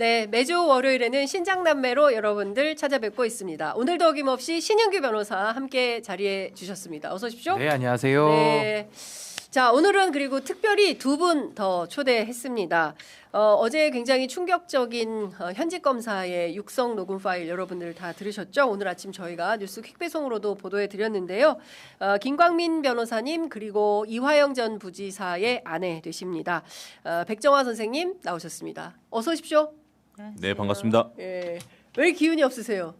네, 매주 월요일에는 신장남매로 여러분들 찾아뵙고 있습니다. 오늘도 어김없이 신윤규 변호사 함께 자리해 주셨습니다. 어서 오십시오. 네, 안녕하세요. 네. 자, 오늘은 그리고 특별히 두 분 더 초대했습니다. 어제 굉장히 충격적인 현직 검사의 육성 녹음 파일 여러분들 다 들으셨죠? 오늘 아침 저희가 뉴스 퀵배송으로도 보도해 드렸는데요. 김광민 변호사님 그리고 이화영 전 부지사의 아내 되십니다. 백정화 선생님 나오셨습니다. 어서 오십시오. 네, 반갑습니다. 예. 왜 기운이 없으세요?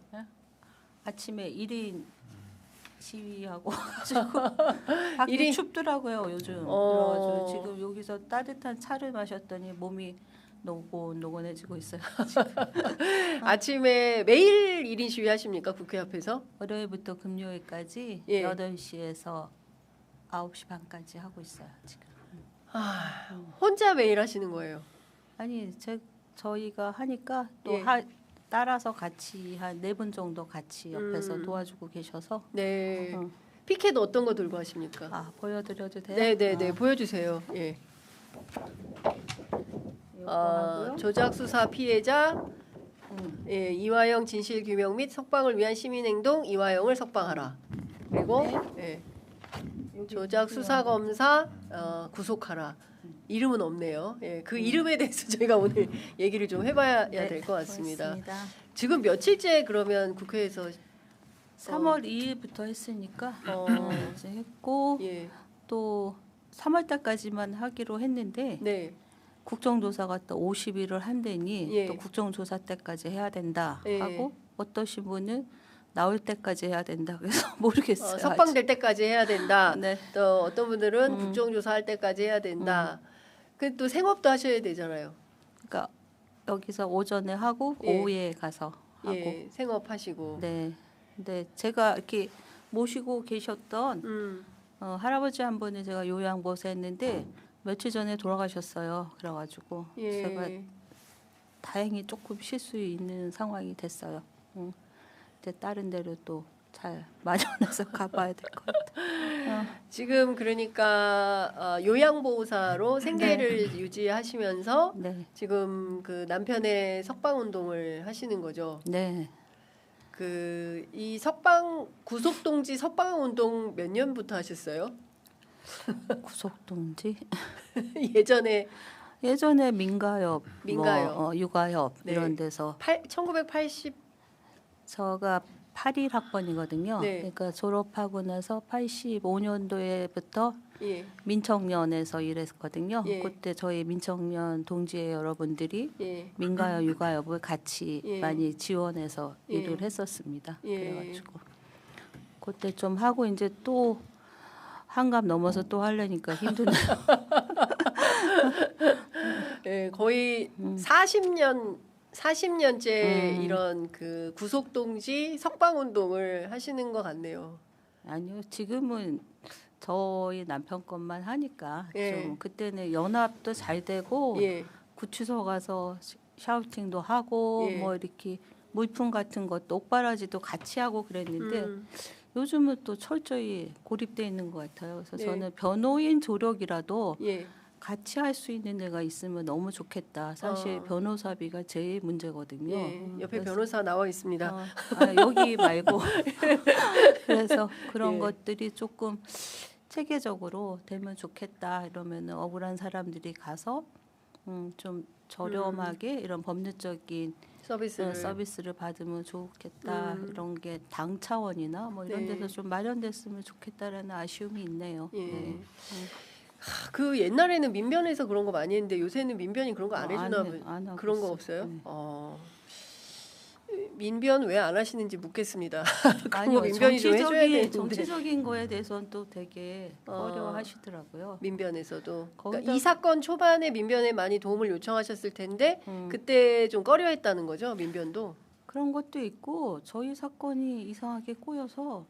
아침에 1인 시위하고 밖에 일인- 춥더라고요 요즘. 그래가지고 지금 여기서 따뜻한 차를 마셨더니 몸이 노곤노곤해지고 있어요. 아침에 매일 1인 시위 하십니까? 국회 앞에서? 월요일부터 금요일까지 예. 8시에서 9시 반까지 하고 있어요 지금. 혼자 매일 하시는 거예요? 아니 저희가 하니까 또 예. 따라서 같이 한 4분 정도 같이 옆에서 도와주고 계셔서. 네. 어. 피켓 어떤 거 들고 하십니까? 아 보여드려도 돼요? 네네네 보여주세요. 예. 이거 하고요. 조작 수사 피해자 예, 이화영 진실 규명 및 석방을 위한 시민행동 이화영을 석방하라. 그리고 예, 여기 조작 수사 검사 구속하라. 이름은 없네요. 예, 그 이름에 대해서 저희가 오늘 얘기를 좀 해봐야 될 것 같습니다. 고맙습니다. 지금 며칠째 그러면 국회에서 3월 2일부터 했으니까 이제 했고 예, 또 3월 달까지만 하기로 했는데 네, 국정조사가 또 50일을 한다니 예. 또 국정조사 때까지 해야 된다 예. 하고 어떠신 분은 나올 때까지 해야 된다 그래서 모르겠어요. 석방될 때까지 해야 된다. 아직. 네. 또 어떤 분들은 국정조사할 때까지 해야 된다. 그 또 생업도 하셔야 되잖아요. 그러니까 여기서 오전에 하고 예. 오후에 가서 하고. 예, 생업하시고. 네. 근데 제가 이렇게 모시고 계셨던 할아버지 한 분을 제가 요양보호사했는데 며칠 전에 돌아가셨어요. 그래가지고 예. 제가 다행히 조금 쉴 수 있는 상황이 됐어요. 근데 다른 데로 또 잘 마련해서 가봐야 될 것 같아요. 지금 그러니까 요양보호사로 생계를 유지하시면서 네, 지금 그 남편의 석방 운동을 하시는 거죠. 네. 그 이 구속동지 석방 운동 몇 년부터 하셨어요? 구속동지 예전에 민가협, 민가협. 육아협 네. 이런 데서 1980 저가 81학번이거든요. 네. 그러니까 졸업하고 나서 85년도에부터 예, 민청년에서 일했거든요. 예. 그때 저희 민청년 동지회 여러분들이 예, 민가협, 육아협을 같이 예. 많이 지원해서 예. 일을 했었습니다. 예. 그래가지고 그때 좀 하고 이제 또 한갑 넘어서 또 하려니까 힘드네요. 예, 거의 40년째 이런 그 구속동지 석방 운동을 하시는 것 같네요. 아니요, 지금은 저희 남편 것만 하니까 예. 좀 그때는 연합도 잘 되고 예, 구치소 가서 샤우팅도 하고 예. 뭐 이렇게 물품 같은 것도 옥바라지도 같이 하고 그랬는데 요즘은 또 철저히 고립돼 있는 것 같아요. 그래서 네. 저는 변호인 조력이라도 예. 같이 할 수 있는 데가 있으면 너무 좋겠다. 사실 변호사비가 제일 문제거든요. 예, 옆에 그래서 변호사 나와 있습니다. 여기 말고 그래서 그런 예. 것들이 조금 체계적으로 되면 좋겠다. 이러면은 억울한 사람들이 가서 좀 저렴하게 이런 법률적인 서비스를 받으면 좋겠다. 이런 게 당 차원이나 뭐 이런 네. 데서 좀 마련됐으면 좋겠다라는 아쉬움이 있네요. 예. 네. 그 옛날에는 민변에서 그런 거 많이 했는데 요새는 민변이 그런 거 안 해주나 안 하고 그런 거 있어요. 없어요? 네. 민변 왜 안 하시는지 묻겠습니다. 그거 아니요, 민변이 좀 해줘야 되는데. 정치적인 거에 대해서는 또 되게 어려워하시더라고요. 민변에서도 그러니까 거기다- 이 사건 초반에 민변에 많이 도움을 요청하셨을 텐데 그때 좀 꺼려했다는 거죠, 민변도. 그런 것도 있고 저희 사건이 이상하게 꼬여서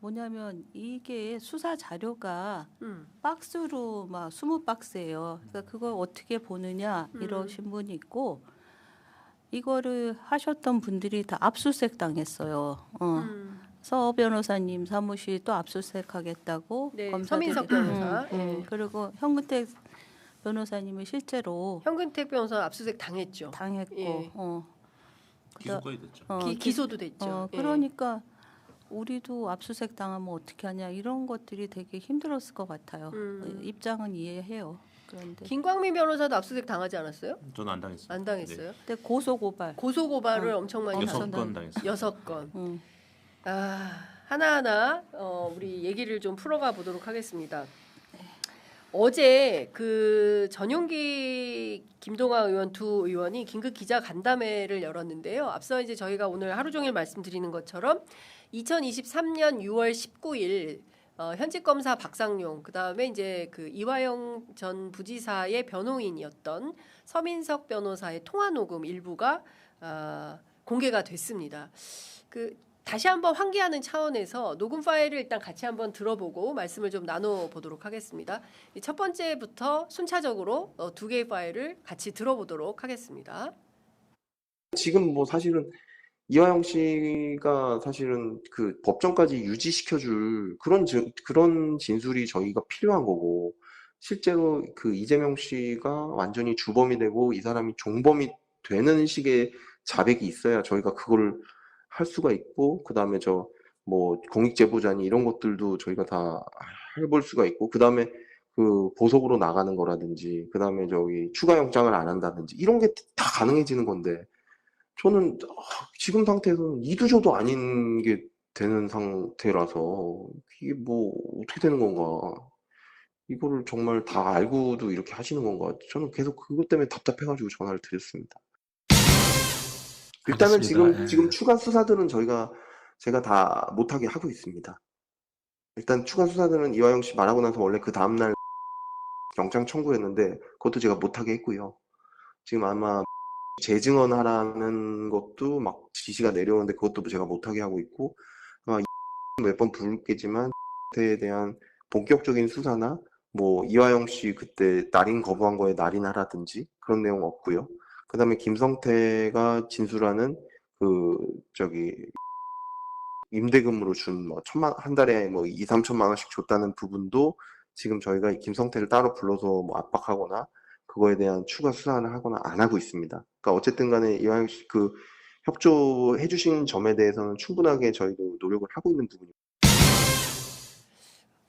뭐냐면 이게 수사 자료가 박스로 막 20박스예요. 그러니까 그걸 어떻게 보느냐 이러신 분이 있고 이거를 하셨던 분들이 다 압수수색 당했어요. 서 변호사님 사무실 또 압수수색 하겠다고 네, 검사들이 서민석 변호사. 예. 그리고 현근택 변호사님이 실제로 현근택 변호사 압수수색 당했죠. 당했고 예. 기소까지 됐죠. 기소도 됐죠. 예. 그러니까 우리도 압수수색 당하면 어떻게 하냐 이런 것들이 되게 힘들었을 것 같아요. 입장은 이해해요. 그런데 김광민 변호사도 압수수색 당하지 않았어요? 저는 안 당했어요. 안 당했어요? 근데 고소고발 고소고발을 엄청 많이 여섯 당했 건 당했어요. 6건. 하나하나 우리 얘기를 좀 풀어가 보도록 하겠습니다. 어제 그 전용기 김동완 의원 두 의원이 긴급 기자 간담회를 열었는데요. 앞서 이제 저희가 오늘 하루 종일 말씀드리는 것처럼 2023년 6월 19일 현직 검사 박상용 그다음에 이제 그 이화영 전 부지사의 변호인이었던 서민석 변호사의 통화 녹음 일부가 공개가 됐습니다. 그 다시 한번 환기하는 차원에서 녹음 파일을 일단 같이 한번 들어보고 말씀을 좀 나눠보도록 하겠습니다. 첫 번째부터 순차적으로 두 개의 파일을 같이 들어보도록 하겠습니다. 지금 뭐 사실은 이화영 씨가 사실은 그 법정까지 유지시켜줄 그런 진술이 저희가 필요한 거고, 실제로 그 이재명 씨가 완전히 주범이 되고 이 사람이 종범이 되는 식의 자백이 있어야 저희가 그걸 할 수가 있고, 그 다음에 뭐 공익제보자니 이런 것들도 저희가 다 해볼 수가 있고, 그 다음에 그 보석으로 나가는 거라든지, 그 다음에 추가 영장을 안 한다든지 이런 게 다 가능해지는 건데, 저는 지금 상태에서는 이도저도 아닌 게 되는 상태라서 이게 뭐 어떻게 되는 건가? 이거를 정말 다 알고도 이렇게 하시는 건가? 저는 계속 그것 때문에 답답해가지고 전화를 드렸습니다. 일단은 알겠습니다. 지금 추가 수사들은 제가 다 못하게 하고 있습니다. 일단 추가 수사들은 이화영 씨 말하고 나서 원래 그 다음날 영장 청구했는데 그것도 제가 못하게 했고요. 지금 아마 재증언하라는 것도 막 지시가 내려오는데 그것도 제가 못하게 하고 있고, 몇 번 부르겠지만 에 대한 본격적인 수사나 뭐 이화영 씨 그때 날인 거부한 거에 날인하라든지 그런 내용 없고요. 그다음에 김성태가 진술하는 임대금으로 준 뭐 한 달에 뭐 2, 3천만 원씩 줬다는 부분도 지금 저희가 김성태를 따로 불러서 뭐 압박하거나 그거에 대한 추가 수사를 하거나 안 하고 있습니다. 그러니까 어쨌든 간에 이화영 씨 그 협조해 주신 점에 대해서는 충분하게 저희도 노력을 하고 있는 부분입니다.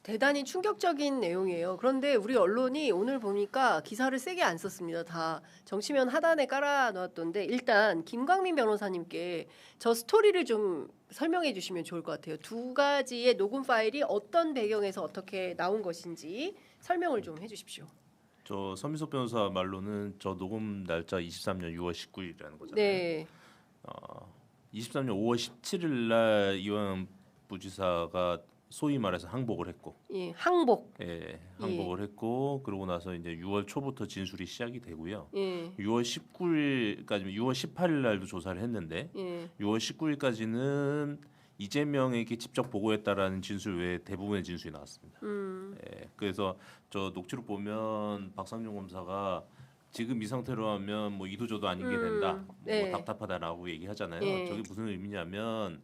대단히 충격적인 내용이에요. 그런데 우리 언론이 오늘 보니까 기사를 세게 안 썼습니다. 다 정치면 하단에 깔아놓았던데, 일단 김광민 변호사님께 저 스토리를 좀 설명해 주시면 좋을 것 같아요. 두 가지의 녹음 파일이 어떤 배경에서 어떻게 나온 것인지 설명을 좀 해주십시오. 저 서민석 변호사 말로는 저 녹음 날짜 23년 6월 19일이라는 거잖아요. 네. 23년 5월 17일 날 이화영 부지사가 소위 말해서 항복을 했고, 예, 항복. 항복을 했고, 그러고 나서 이제 6월 초부터 진술이 시작이 되고요. 예. 6월 19일까지, 6월 18일 날도 조사를 했는데, 6월 19일까지는 이재명에게 직접 보고했다라는 진술 외에 대부분의 진술이 나왔습니다. 그래서 저 녹취록 보면 박상용 검사가 지금 이 상태로 하면 뭐 이도저도 아닌 게 된다, 뭐 답답하다라고 얘기하잖아요. 저게 무슨 의미냐면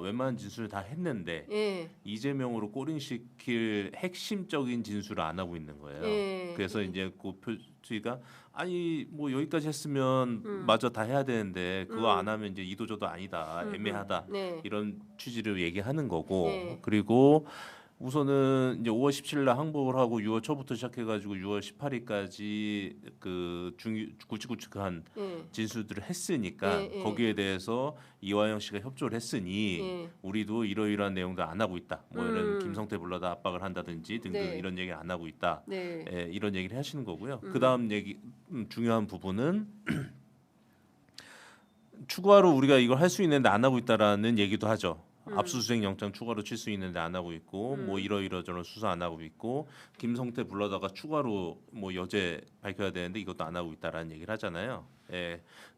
웬만한 진술을 다 했는데 이재명으로 꼬링시킬 핵심적인 진술을 안 하고 있는 거예요. 그래서 이제 그 표지가 아니 뭐 여기까지 했으면 마저 다 해야 되는데 그거 안 하면 이제 이도저도 아니다, 애매하다, 이런 취지를 얘기하는 거고, 그리고 우선은 이제 5월 17일 날 항복을 하고 6월 초부터 시작해가지고 6월 18일까지 그 굵직굵직한 진술들을 했으니까 거기에 대해서 이화영 씨가 협조를 했으니 우리도 이러이러한 내용들 안 하고 있다. 뭐 이런 김성태 불러다 압박을 한다든지 등등 이런 얘기를 안 하고 있다. 이런 얘기를 하시는 거고요. 그 다음 얘기 중요한 부분은 추가로 우리가 이걸 할 수 있는데 안 하고 있다라는 얘기도 하죠. 압수수색 영장 추가로 칠 수 있는데 안 하고 있고, 뭐 이러저런 수사 안 하고 있고, 김성태 불러다가 추가로 뭐 여죄 밝혀야 되는데 이것도 안 하고 있다라는 얘기를 하잖아요.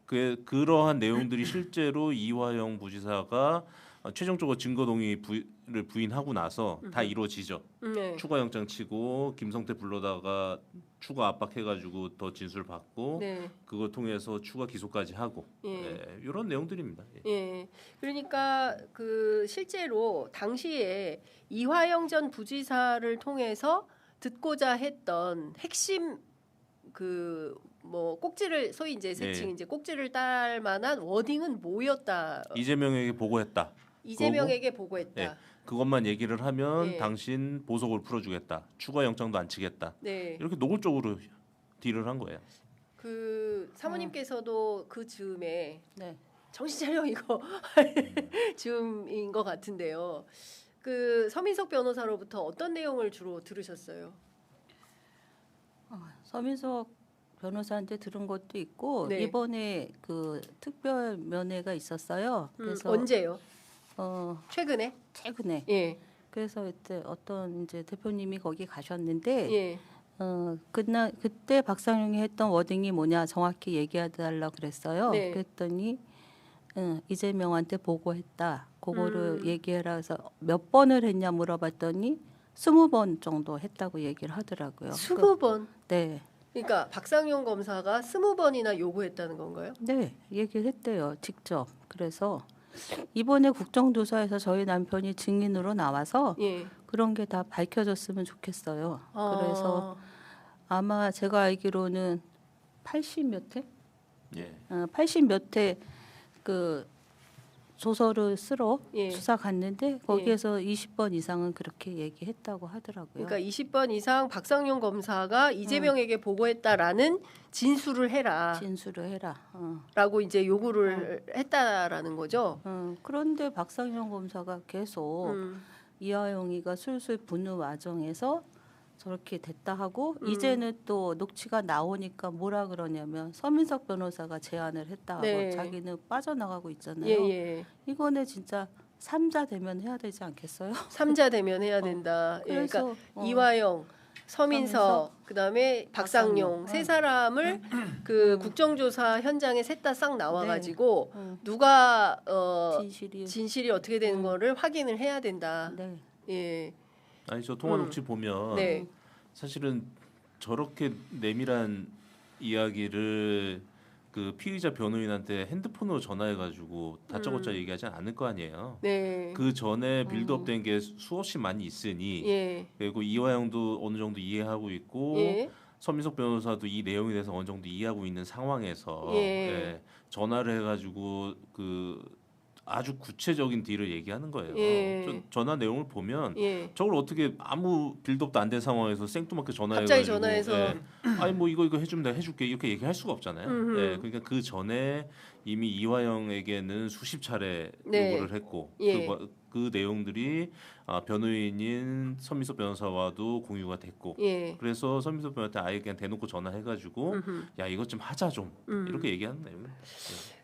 그러한 내용들이 실제로 이화영 부지사가 최종적으로 증거 동의를 부인하고 나서 다 이루어지죠. 추가 영장 치고 김성태 불러다가 추가 압박해가지고 더 진술 받고 그걸 통해서 추가 기소까지 하고 이런 내용들입니다. 그러니까 그 실제로 당시에 이화영 전 부지사를 통해서 듣고자 했던 핵심 그 뭐 꼭지를 소위 이제 세칭 예. 이제 꼭지를 딸 만한 워딩은 뭐였다. 이재명에게 보고했다. 이재명에게 보고했다. 예. 그것만 얘기를 하면 예. 당신 보석을 풀어주겠다. 추가 영장도 안 치겠다. 네. 이렇게 노골적으로 딜을 한 거예요. 그 사모님께서도 그 즈음에 네. 정신 차려 이거 즈음인 것 같은데요. 그 서민석 변호사로부터 어떤 내용을 주로 들으셨어요? 서민석 변호사한테 들은 것도 있고 네. 이번에 그 특별 면회가 있었어요. 그래서 언제요? 최근에 최근에? 예. 그래서 이때 어떤 이제 대표님이 거기 가셨는데 예. 그때 박상용이 했던 워딩이 뭐냐 정확히 얘기해달라 그랬어요. 네. 그랬더니 이재명한테 보고했다. 그거를 얘기해라. 그래서 몇 번을 했냐 물어봤더니 20번 정도 했다고 얘기를 하더라고요. 20번. 네. 그러니까 박상용 검사가 20번이나 요구했다는 건가요? 네, 얘기를 했대요. 직접. 그래서 이번에 국정조사에서 저희 남편이 증인으로 나와서 예. 그런 게 다 밝혀졌으면 좋겠어요. 아. 그래서 아마 제가 알기로는 80 몇 회? 예. 80 몇 회 그 조서를 쓰러 예. 수사 갔는데 거기에서 20번 이상은 그렇게 얘기했다고 하더라고요. 그러니까 20번 이상 박상용 검사가 이재명에게 보고했다라는 진술을 해라. 진술을 해라. 라고 이제 요구를 했다라는 거죠. 그런데 박상용 검사가 계속 이화영이가 술술 부는 와중에서 저렇게 됐다 하고 이제는 또 녹취가 나오니까 뭐라 그러냐면 서민석 변호사가 제안을 했다 하고 네. 자기는 빠져나가고 있잖아요. 예. 이거는 진짜 3자 되면 해야 되지 않겠어요? 3자 되면 해야 된다. 예, 그래서 그러니까 이화영, 서민석, 그다음에 박상용 세 사람을 그 국정조사 현장에 셋 다 싹 나와가지고 누가 진실이 어떻게 되는 거를 확인을 해야 된다. 네. 예. 아니 저 통화 녹취 보면 네. 사실은 저렇게 내밀한 이야기를 그 피의자 변호인한테 핸드폰으로 전화해가지고 다짜고짜 얘기하지 않을 거 아니에요. 네. 그 전에 빌드업된 게 수없이 많이 있으니 예. 그리고 이화영도 어느 정도 이해하고 있고 예. 서민석 변호사도 이 내용에 대해서 어느 정도 이해하고 있는 상황에서 예. 전화를 해가지고 그 아주 구체적인 딜을 얘기하는 거예요. 예. 전화 내용을 보면 예. 저걸 어떻게 아무 빌드업도 안 된 상황에서 생뚱맞게 전화해가지고 갑자기 전화해서 아니 뭐 이거 해주면 내가 해줄게 이렇게 얘기할 수가 없잖아요. 그러니까 그 전에 이미 이화영에게는 수십 차례 네. 요구를 했고 예. 그 내용들이 변호인인 서민석 변호사와도 공유가 됐고 예. 그래서 서민석 변호사한테 아예 그냥 대놓고 전화해가지고 야 이것 좀 하자 좀 이렇게 얘기하는 내용이에요.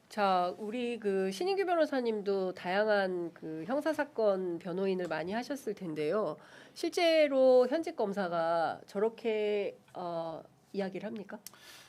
자, 우리 그 신인규 변호사님도 다양한 그 형사 사건 변호인을 많이 하셨을 텐데요. 실제로 현직 검사가 저렇게 이야기를 합니까?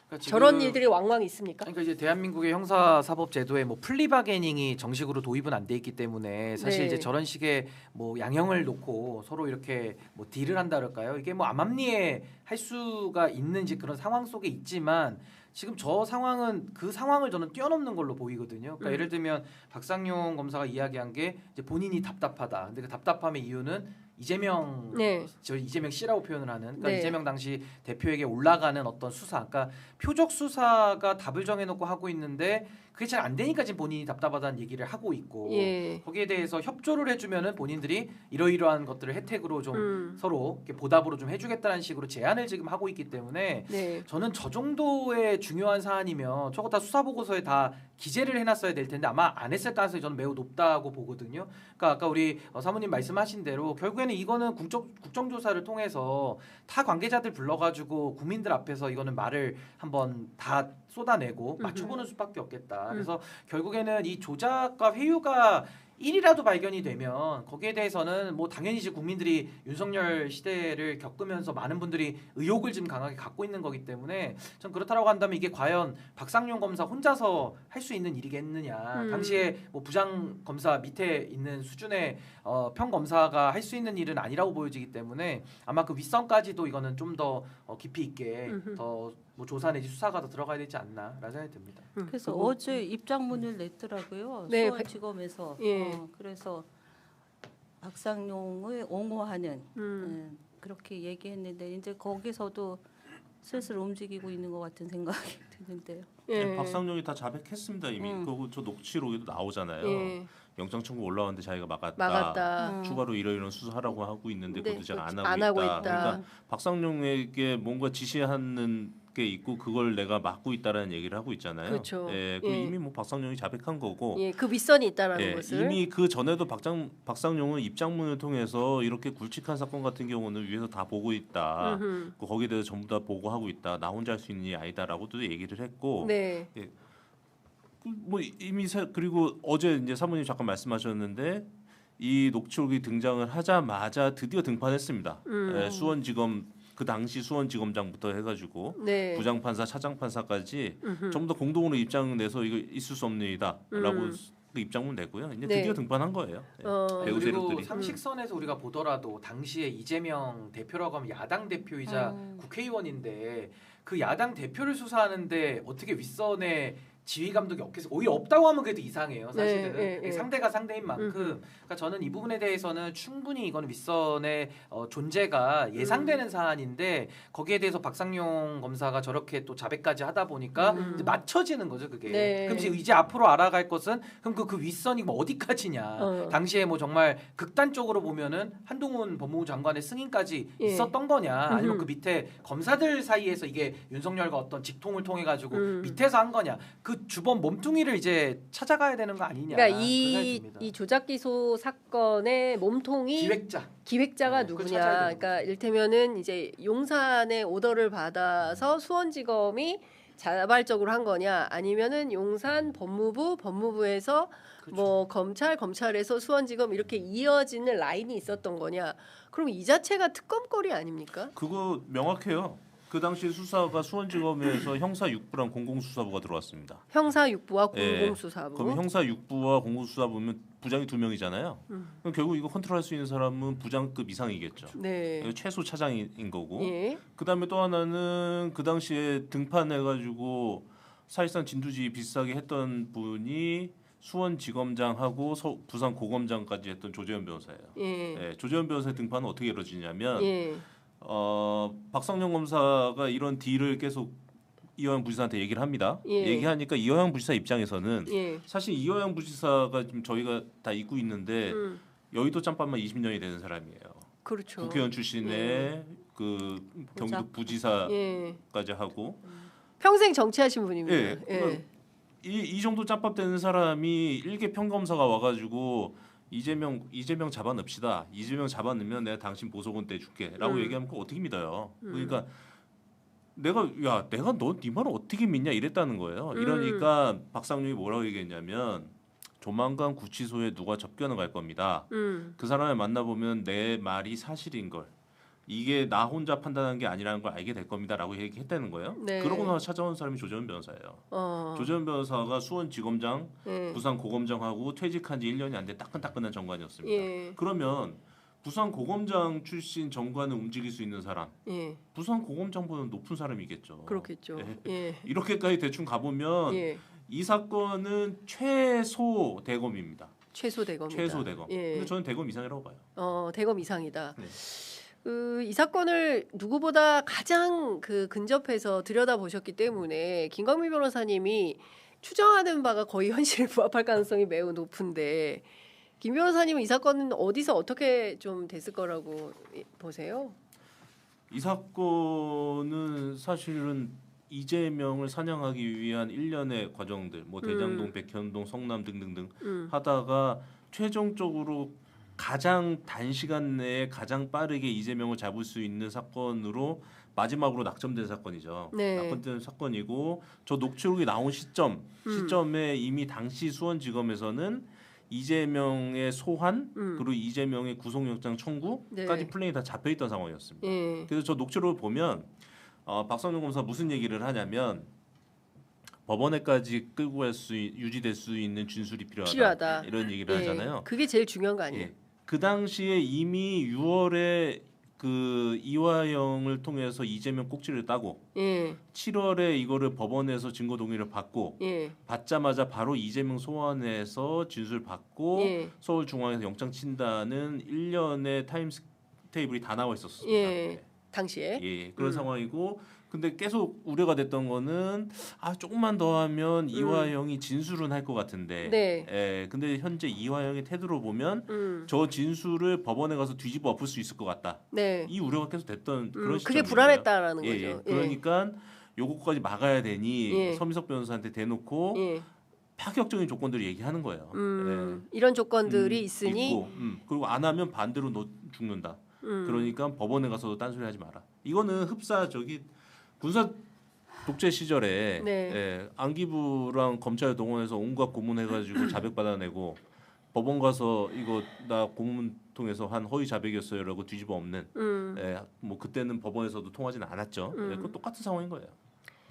그러니까 저런 일들이 왕왕 있습니까? 그러니까 이제 대한민국의 형사사법 제도에 뭐 플리바게닝이 정식으로 도입은 안 돼 있기 때문에 사실 네. 이제 저런 식의 뭐 양형을 놓고 서로 이렇게 뭐 딜을 한다 그럴까요? 이게 뭐 암암리에 할 수가 있는지 그런 상황 속에 있지만 지금 저 상황은 그 상황을 저는 뛰어넘는 걸로 보이거든요. 그러니까 예를 들면 박상용 검사가 이야기한 게 이제 본인이 답답하다. 근데 그 답답함의 이유는 이재명 네. 저 이재명 씨라고 표현을 하는 그러니까 네. 이재명 당시 대표에게 올라가는 어떤 수사, 그러니까 표적 수사가 답을 정해놓고 하고 있는데 그게 잘 안 되니까 지금 본인이 답답하다는 얘기를 하고 있고 예. 거기에 대해서 협조를 해주면은 본인들이 이러이러한 것들을 혜택으로 좀 서로 이렇게 보답으로 좀 해주겠다는 식으로 제안을 지금 하고 있기 때문에 네. 저는 저 정도의 중요한 사안이면 저거 다 수사 보고서에 다 기재를 해놨어야 될 텐데 아마 안 했을 가능성이 저는 매우 높다고 보거든요. 그러니까 아까 우리 사모님 말씀하신 대로 결국에는 이거는 국정조사를 통해서 타 관계자들 불러가지고 국민들 앞에서 이거는 말을 한번 다 쏟아내고 맞춰보는 수밖에 없겠다. 그래서 결국에는 이 조작과 회유가 1이라도 발견이 되면 거기에 대해서는 뭐 당연히 이제 국민들이 윤석열 시대를 겪으면서 많은 분들이 의혹을 지금 강하게 갖고 있는 거기 때문에 전 그렇다라고 한다면 이게 과연 박상용 검사 혼자서 할 수 있는 일이겠느냐. 당시에 뭐 부장 검사 밑에 있는 수준의 평 검사가 할 수 있는 일은 아니라고 보여지기 때문에 아마 그 윗선까지도 이거는 좀 더 깊이 있게 더 뭐 조사 내지 수사가 더 들어가야 되지 않나라는 생각이 듭니다. 그래서 어제 입장문을 냈더라고요. 네, 수원지검에서. 예. 그래서 박상용을 옹호하는 그렇게 얘기했는데 이제 거기서도 슬슬 움직이고 있는 것 같은 생각이 드는데요. 예. 박상용이 다 자백했습니다 이미. 그리고 저 녹취록에도 나오잖아요. 예. 영장 청구 올라왔는데 자기가 막았다. 추가로 이런 수사하라고 하고 있는데 근데 그것도 제가 안 안 하고 하고 있다. 있다. 그러니까 박상용에게 뭔가 지시하는 게 있고 그걸 내가 막고 있다라는 얘기를 하고 있잖아요. 그렇죠. 예, 그 예. 이미 뭐 박상용이 자백한 거고. 예, 그 윗선이 있다라는 예, 것을. 이미 그 전에도 박상용은 입장문을 통해서 이렇게 굵직한 사건 같은 경우는 위에서 다 보고 있다. 음흠. 거기에 대해서 전부 다 보고하고 있다. 나 혼자 할 수 있는 일이 아니다라고도 얘기를 했고. 네. 뭐 이미 그리고 어제 이제 사모님 잠깐 말씀하셨는데 이 녹취록이 등장을 하자마자 드디어 등판했습니다. 예, 수원지검 그 당시 수원지검장부터 해가지고 네. 부장판사, 차장판사까지 전부 다 공동으로 입장 내서 이거 있을 수 없는 일이다라고 그 입장문 내고요. 이제 네. 드디어 등판한 거예요. 예. 배우 그리고 세력들이. 상식선에서 우리가 보더라도 당시에 이재명 대표라고 하면 야당 대표이자 국회의원인데 그 야당 대표를 수사하는데 어떻게 윗선에 지휘 감독이 오히려 없다고 하면 그래도 이상해요. 사실은 네. 상대가 상대인 만큼. 그러니까 저는 이 부분에 대해서는 충분히 이건 윗선의 존재가 예상되는 사안인데 거기에 대해서 박상용 검사가 저렇게 또 자백까지 하다 보니까 이제 맞춰지는 거죠, 그게. 네. 그럼 이제 앞으로 알아갈 것은 그럼 그 윗선이 뭐 어디까지냐. 당시에 뭐 정말 극단적으로 보면은 한동훈 법무부 장관의 승인까지 예. 있었던 거냐, 아니면 그 밑에 검사들 사이에서 이게 윤석열과 어떤 직통을 통해 가지고 밑에서 한 거냐. 그 주범 몸뚱이를 이제 찾아가야 되는 거 아니냐. 그러니까 그런 생각이 듭니다. 이 조작 기소 사건의 몸통이 기획자가 그걸 누구냐. 찾아야 되는 그러니까 이를테면은 이제 용산의 오더를 받아서 수원지검이 자발적으로 한 거냐, 아니면은 용산 법무부에서 그렇죠. 뭐 검찰에서 수원지검 이렇게 이어지는 라인이 있었던 거냐. 그럼 이 자체가 특검거리 아닙니까? 그거 명확해요. 그 당시 수사가 수원지검에서 형사 6부랑 공공수사부가 들어왔습니다. 형사 6부와 예. 공공수사부. 그럼 형사 6부와 공공수사부면 부장이 2명이잖아요. 그럼 결국 이거 컨트롤할 수 있는 사람은 부장급 이상이겠죠. 네. 최소 차장인 거고. 예. 그다음에 또 하나는 그 당시에 등판해가지고 사실상 진두지 비슷하게 했던 분이 수원지검장하고 부산 고검장까지 했던 조재현 변호사예요. 예. 예, 조재현 변호사의 등판은 어떻게 이루어지냐면 예. 박상용 검사가 이런 딜을 계속 이화영 부지사한테 얘기를 합니다. 예. 얘기하니까 이화영 부지사 입장에서는 예. 사실 이화영 부지사가 지금 저희가 다 잊고 있는데 여의도 짬밥만 20년이 되는 사람이에요. 그렇죠. 국회의원 출신의 그 경기도 부지사까지 예. 하고 평생 정치하신 분입니다. 예. 그러니까 이 정도 짬밥 되는 사람이 일개 평검사가 와가지고 이재명 잡아넣읍시다. 이재명 잡아넣으면 내가 당신 보석은 떼줄게라고 얘기하면 그거 어떻게 믿어요? 그러니까 내가 네 말을 어떻게 믿냐 이랬다는 거예요. 이러니까 박상용이 뭐라고 얘기했냐면 조만간 구치소에 누가 접견을 갈 겁니다. 그 사람을 만나보면 내 말이 사실인 걸. 이게 나 혼자 판단한 게 아니라는 걸 알게 될 겁니다라고 얘기했다는 거예요. 네. 그러고 나서 찾아온 사람이 조재현 변호사예요. 조재현 변호사가 수원지검장, 부산 고검장하고 퇴직한 지 1년이 안 돼 따끈따끈한 정관이었습니다. 예. 그러면 부산 고검장 출신 정관을 움직일 수 있는 사람, 예. 부산 고검장보다 높은 사람이겠죠. 그렇겠죠. 예. 예. 이렇게까지 대충 가보면 예. 이 사건은 최소 대검입니다. 최소 대검이다. 최소 대검. 예. 근데 저는 대검 이상이라고 봐요. 대검 이상이다. 네. 이 사건을 누구보다 가장 근접해서 들여다보셨기 때문에 김광민 변호사님이 추정하는 바가 거의 현실에 부합할 가능성이 매우 높은데 김 변호사님은 이 사건은 어디서 어떻게 좀 됐을 거라고 보세요? 이 사건은 사실은 이재명을 사냥하기 위한 일련의 과정들, 뭐 대장동, 백현동, 성남 등등등 하다가 최종적으로 가장 단시간 내에 가장 빠르게 이재명을 잡을 수 있는 사건으로 마지막으로 낙점된 사건이죠. 네. 낙점된 사건이고 저 녹취록이 나온 시점에 이미 당시 수원지검에서는 이재명의 소환 그리고 이재명의 구속영장 청구까지 네. 플랜이 다 잡혀있던 상황이었습니다. 예. 그래서 저 녹취록을 보면 박상용 검사 무슨 얘기를 하냐면 법원에까지 끌고 유지될 수 있는 진술이 필요하다. 이런 얘기를 하잖아요. 그게 제일 중요한 거 아니에요? 예. 그 당시에 이미 6월에 그 이화영을 통해서 이재명 꼭지를 따고 7월에 이거를 법원에서 증거 동의를 받고 받자마자 바로 이재명 소환해서 진술 받고 서울중앙에서 영장 친다는 1년의 타임 테이블이 다 나와 있었습니다. 당시에 그런 상황이고 근데 계속 우려가 됐던 거는 조금만 더 하면 이화영이 진술은 할 것 같은데. 네. 근데 현재 이화영의 태도로 보면 저 진술을 법원에 가서 뒤집어 엎을 수 있을 것 같다. 네. 이 우려가 계속 됐던 그런 시점이에요. 그게 불안했다라는 거죠. 예. 그러니까 요거까지 막아야 되니 예. 서민석 변호사한테 대놓고 예. 파격적인 조건들을 얘기하는 거예요. 이런 조건들이 있으니 있고, 그리고 안 하면 반대로 너 죽는다. 그러니까 법원에 가서 딴소리 하지 마라. 이거는 흡사 군사 독재 시절에 네. 안기부랑 검찰 동원해서 온갖 고문해가지고 자백 받아내고 법원 가서 이거 나 고문 통해서 한 허위 자백이었어요라고 뒤집어 엎는. 뭐 그때는 법원에서도 통하지는 않았죠. 그건 똑같은 상황인 거예요.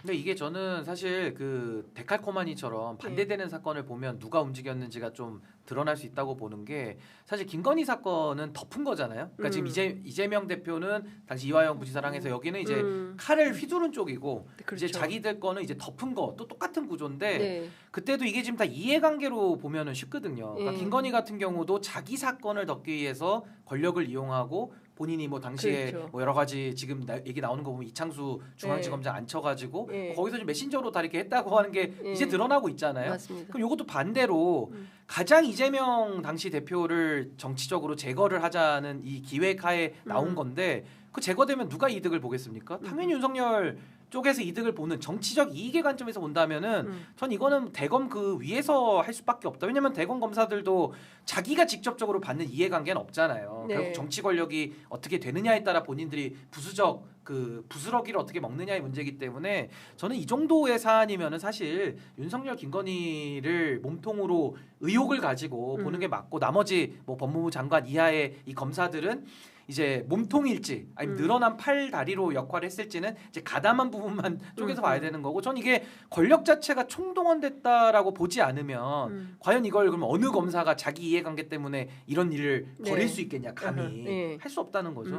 근데 이게 저는 사실 그 데칼코마니처럼 반대되는 사건을 보면 누가 움직였는지가 좀 드러날 수 있다고 보는 게 사실 김건희 사건은 덮은 거잖아요. 그러니까 지금 이재명 대표는 당시 이화영 부지사랑 해서 여기는 이제 칼을 휘두른 쪽이고 그렇죠. 이제 자기들 거는 이제 덮은 거 또 똑같은 구조인데 네. 그때도 이게 지금 다 이해관계로 보면은 쉽거든요. 그러니까 김건희 같은 경우도 자기 사건을 덮기 위해서 권력을 이용하고 본인이 뭐 당시에 그렇죠. 뭐 여러 가지 지금 얘기 나오는 거 보면 이창수 중앙지검장 앉혀가지고 뭐 거기서 좀 메신저로 다 이렇게 했다고 하는 게 이제 드러나고 있잖아요. 맞습니다. 그럼 이것도 반대로 가장 이재명 당시 대표를 정치적으로 제거를 하자는 이 기획하에 나온 건데 그 제거되면 누가 이득을 보겠습니까? 당연히 윤석열 쪽에서 이득을 보는 정치적 이익의 관점에서 본다면은 전 이거는 대검 그 위에서 할 수밖에 없다. 왜냐면 대검 검사들도 자기가 직접적으로 받는 이해관계는 없잖아요. 네. 결국 정치 권력이 어떻게 되느냐에 따라 본인들이 부수적 그 부스러기를 어떻게 먹느냐의 문제이기 때문에 저는 이 정도의 사안이면은 사실 윤석열 김건희를 몸통으로 의혹을 가지고 보는 게 맞고 나머지 뭐 법무부 장관 이하의 이 검사들은 이제 몸통일지 아니면 늘어난 팔 다리로 역할을 했을지는 이제 가담한 부분만 쪼개서 봐야 되는 거고 전 이게 권력 자체가 총동원됐다라고 보지 않으면 과연 이걸 그럼 어느 검사가 자기 이해관계 때문에 이런 일을 벌일 수 있겠냐 감히 할 수 없다는 거죠.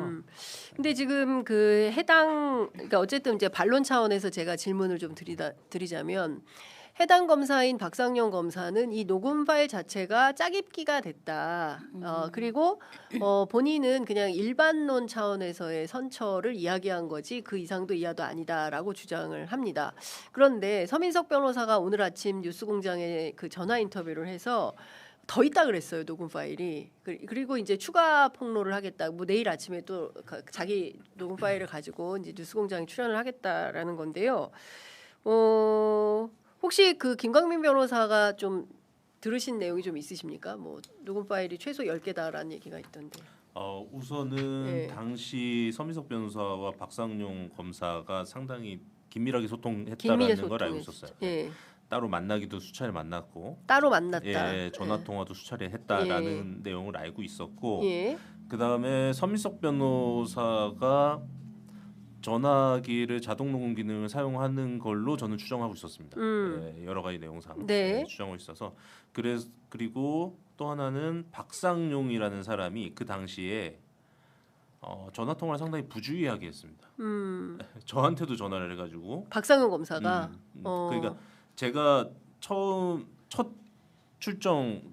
근데 지금 그 그러니까 어쨌든 이제 반론 차원에서 제가 질문을 좀 드리자면 해당 검사인 박상용 검사는 이 녹음 파일 자체가 짜깁기가 됐다. 그리고 본인은 그냥 일반론 차원에서의 선처를 이야기한 거지 그 이상도 이하도 아니다라고 주장을 합니다. 그런데 서민석 변호사가 오늘 아침 뉴스공장에 그 전화 인터뷰를 해서 더 있다 그랬어요 녹음 파일이. 그리고 이제 추가 폭로를 하겠다. 뭐 내일 아침에 또 자기 녹음 파일을 가지고 이제 뉴스공장에 출연을 하겠다라는 건데요. 혹시 그 김광민 변호사가 좀 들으신 내용이 좀 있으십니까? 뭐 녹음 파일이 최소 10개다라는 얘기가 있던데. 우선은 당시 서민석 변호사와 박상용 검사가 상당히 긴밀하게 소통했다라는 걸 알고 있었어요. 예. 따로 만나기도 수차례 만났고 따로 만났다. 예, 전화 통화도 수차례 했다라는 내용을 알고 있었고 예. 그다음에 서민석 변호사가 전화기를 자동 녹음 기능을 사용하는 걸로 저는 추정하고 있었습니다. 여러 가지 내용상 추정하고 있어서 그리고 또 하나는 박상용이라는 사람이 그 당시에 전화 통화를 상당히 부주의하게 했습니다. 저한테도 전화를 해가지고 박상용 검사가 그러니까 제가 첫 출정해서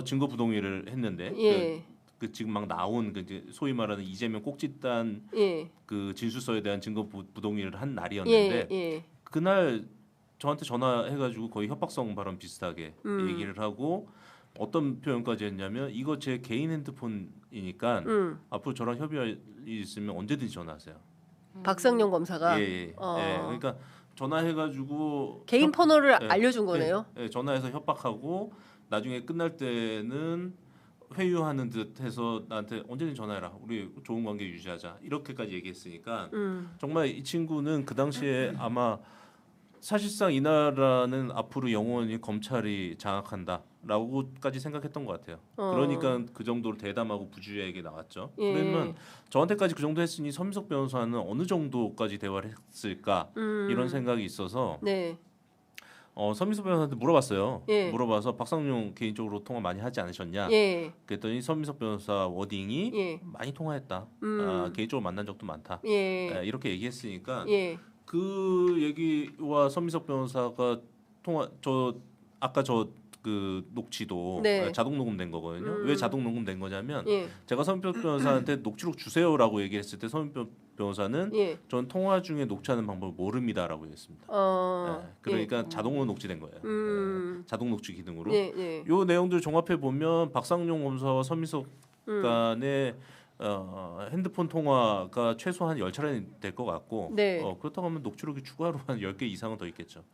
증거 부동의를 했는데 그 지금 막 나온 그 이제 소위 말하는 이재명 꼭짓단 그 진술서에 대한 증거 부동의를 한 날이었는데 그날 저한테 전화해가지고 거의 협박성 발언 비슷하게 얘기를 하고 어떤 표현까지 했냐면 이거 제 개인 핸드폰이니까 앞으로 저랑 협의할 일 있으면 언제든지 전화하세요. 박상용 검사가 그러니까 전화해가지고 개인 번호를 알려준 거네요. 전화해서 협박하고 나중에 끝날 때는 회유하는 듯해서 나한테 언제든 전화해라. 우리 좋은 관계 유지하자. 이렇게까지 얘기했으니까 정말 이 친구는 그 당시에 아마 사실상 이 나라는 앞으로 영원히 검찰이 장악한다라고까지 생각했던 것 같아요. 그러니까 그 정도로 대담하고 부주의하게 나왔죠. 그러면 저한테까지 그 정도 했으니 서민석 변호사는 어느 정도까지 대화를 했을까 이런 생각이 있어서 서민석 변호사한테 물어봤어요. 물어봐서 박상용 개인적으로 통화 많이 하지 않으셨냐? 그랬더니 서민석 변호사 워딩이 많이 통화했다. 개인적으로 만난 적도 많다. 이렇게 얘기했으니까 그 얘기와 서민석 변호사가 아까 저 그 녹취도 네. 자동 녹음된 거거든요. 왜 자동 녹음된 거냐면 예. 제가 서민표 변호사한테 녹취록 주세요라고 얘기했을 때 서민표 변호사는 예. 전 통화 중에 녹취하는 방법을 모릅니다라고 얘기했습니다. 그러니까 자동으로 녹취된 거예요. 자동 녹취 기능으로. 예. 예. 요 내용들 종합해 보면 박상용 검사와 서민석 간의 핸드폰 통화가 최소한 10차례는 될 것 같고 네. 그렇다고 하면 녹취록이 추가로 한 10개 이상은 더 있겠죠.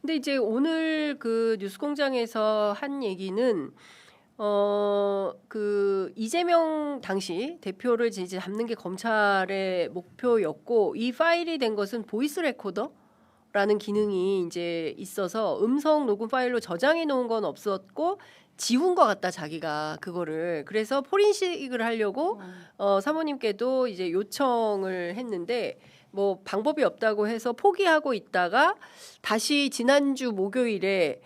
근데 이제 오늘 그 뉴스공장에서 한 얘기는 그 이재명 당시 대표를 이제 잡는 게 검찰의 목표였고 이 파일이 된 것은 보이스 레코더라는 기능이 이제 있어서 음성 녹음 파일로 저장해 놓은 건 없었고 지운 것 같다 자기가 그거를 그래서 포렌식을 하려고 사모님께도 이제 요청을 했는데 뭐 방법이 없다고 해서 포기하고 있다가 다시 지난주 목요일에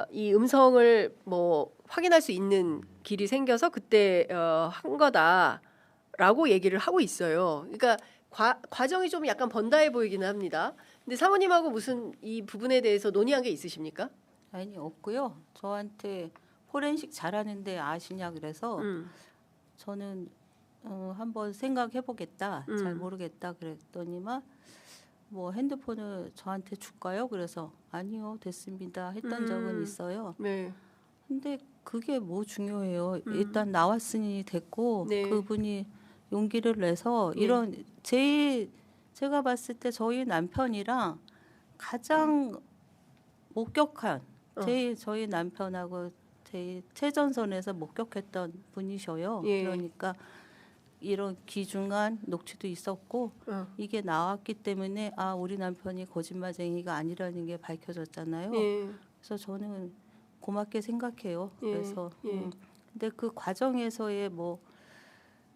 이 음성을 뭐 확인할 수 있는 길이 생겨서 그때 한 거다라고 얘기를 하고 있어요. 그러니까 과정이 좀 약간 번다해 보이기는 합니다. 근데 사모님하고 무슨 이 부분에 대해서 논의한 게 있으십니까? 아니 없고요. 저한테 포렌식 잘하는데 아시냐 그래서 저는 한번 생각해 보겠다. 잘 모르겠다 그랬더니만 뭐 핸드폰을 저한테 줄까요? 그래서 아니요 됐습니다 했던 적은 있어요. 네. 근데 그게 뭐 중요해요. 일단 나왔으니 됐고 네. 그분이 용기를 내서 이런 제가 봤을 때 저희 남편이랑 가장 목격한 저희 남편하고 제 최전선에서 목격했던 분이셔요. 예. 그러니까 이런 귀중한 녹취도 있었고 이게 나왔기 때문에 아 우리 남편이 거짓말쟁이가 아니라는 게 밝혀졌잖아요. 예. 그래서 저는 고맙게 생각해요. 예. 그래서 예. 근데 그 과정에서의 뭐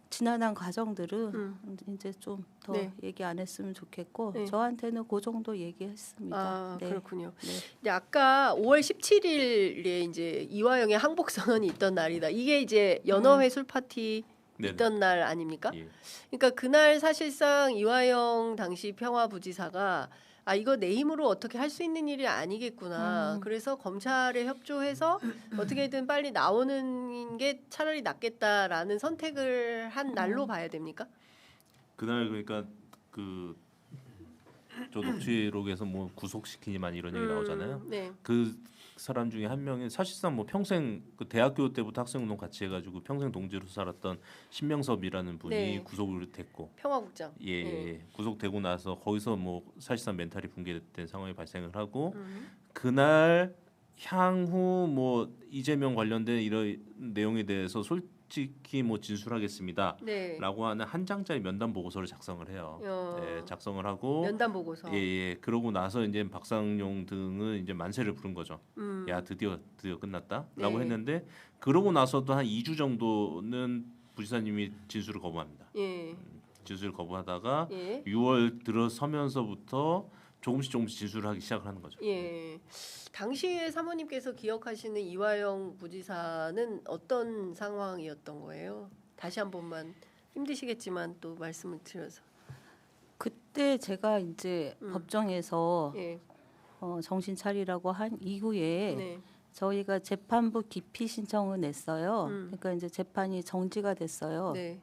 지난한 과정들은 이제 좀 더 네. 얘기 안 했으면 좋겠고 네. 저한테는 그 정도 얘기했습니다. 아, 네. 그렇군요. 네. 근데 아까 5월 17일에 이제 이화영의 항복 선언이 있던 날이다. 이게 이제 연어회 술 파티 네네. 있던 날 아닙니까? 예. 그러니까 그날 사실상 이화영 당시 평화부지사가 아 이거 내 힘으로 어떻게 할 수 있는 일이 아니겠구나. 그래서 검찰에 협조해서 어떻게든 빨리 나오는 게 차라리 낫겠다라는 선택을 한 날로 봐야 됩니까? 그날 그러니까 저 녹취록에서 뭐 구속시키니만 이런 얘기 나오잖아요. 네. 그 사람 중에 한 명이 사실상 뭐 평생 그 대학교 때부터 학생운동 같이 해가지고 평생 동지로 살았던 신명섭이라는 분이 네. 구속을 됐고 평화국장. 예, 구속되고 나서 거기서 뭐 사실상 멘탈이 붕괴된 상황이 발생을 하고 그날 향후 뭐 이재명 관련된 이런 내용에 대해서 솔직히 뭐 진술하겠습니다라고 네. 하는 한 장짜리 면담 보고서를 작성을 해요. 네, 작성을 하고 면담 보고서. 예. 그러고 나서 이제 박상용 등은 이제 만세를 부른 거죠. 야 드디어 끝났다라고 네. 했는데 그러고 나서도 한 2주 정도는 부지사님이 진술을 거부합니다. 예. 진술을 거부하다가 예. 6월 들어서면서부터 조금씩 진술을 하기 시작을 하는 거죠. 예. 당시에 사모님께서 기억하시는 이화영 부지사는 어떤 상황이었던 거예요? 다시 한 번만 힘드시겠지만 또 말씀을 드려서. 그때 제가 이제 법정에서 예. 정신 차리라고 한 이후에 네. 저희가 재판부 기피 신청을 냈어요. 그러니까 이제 재판이 정지가 됐어요. 네.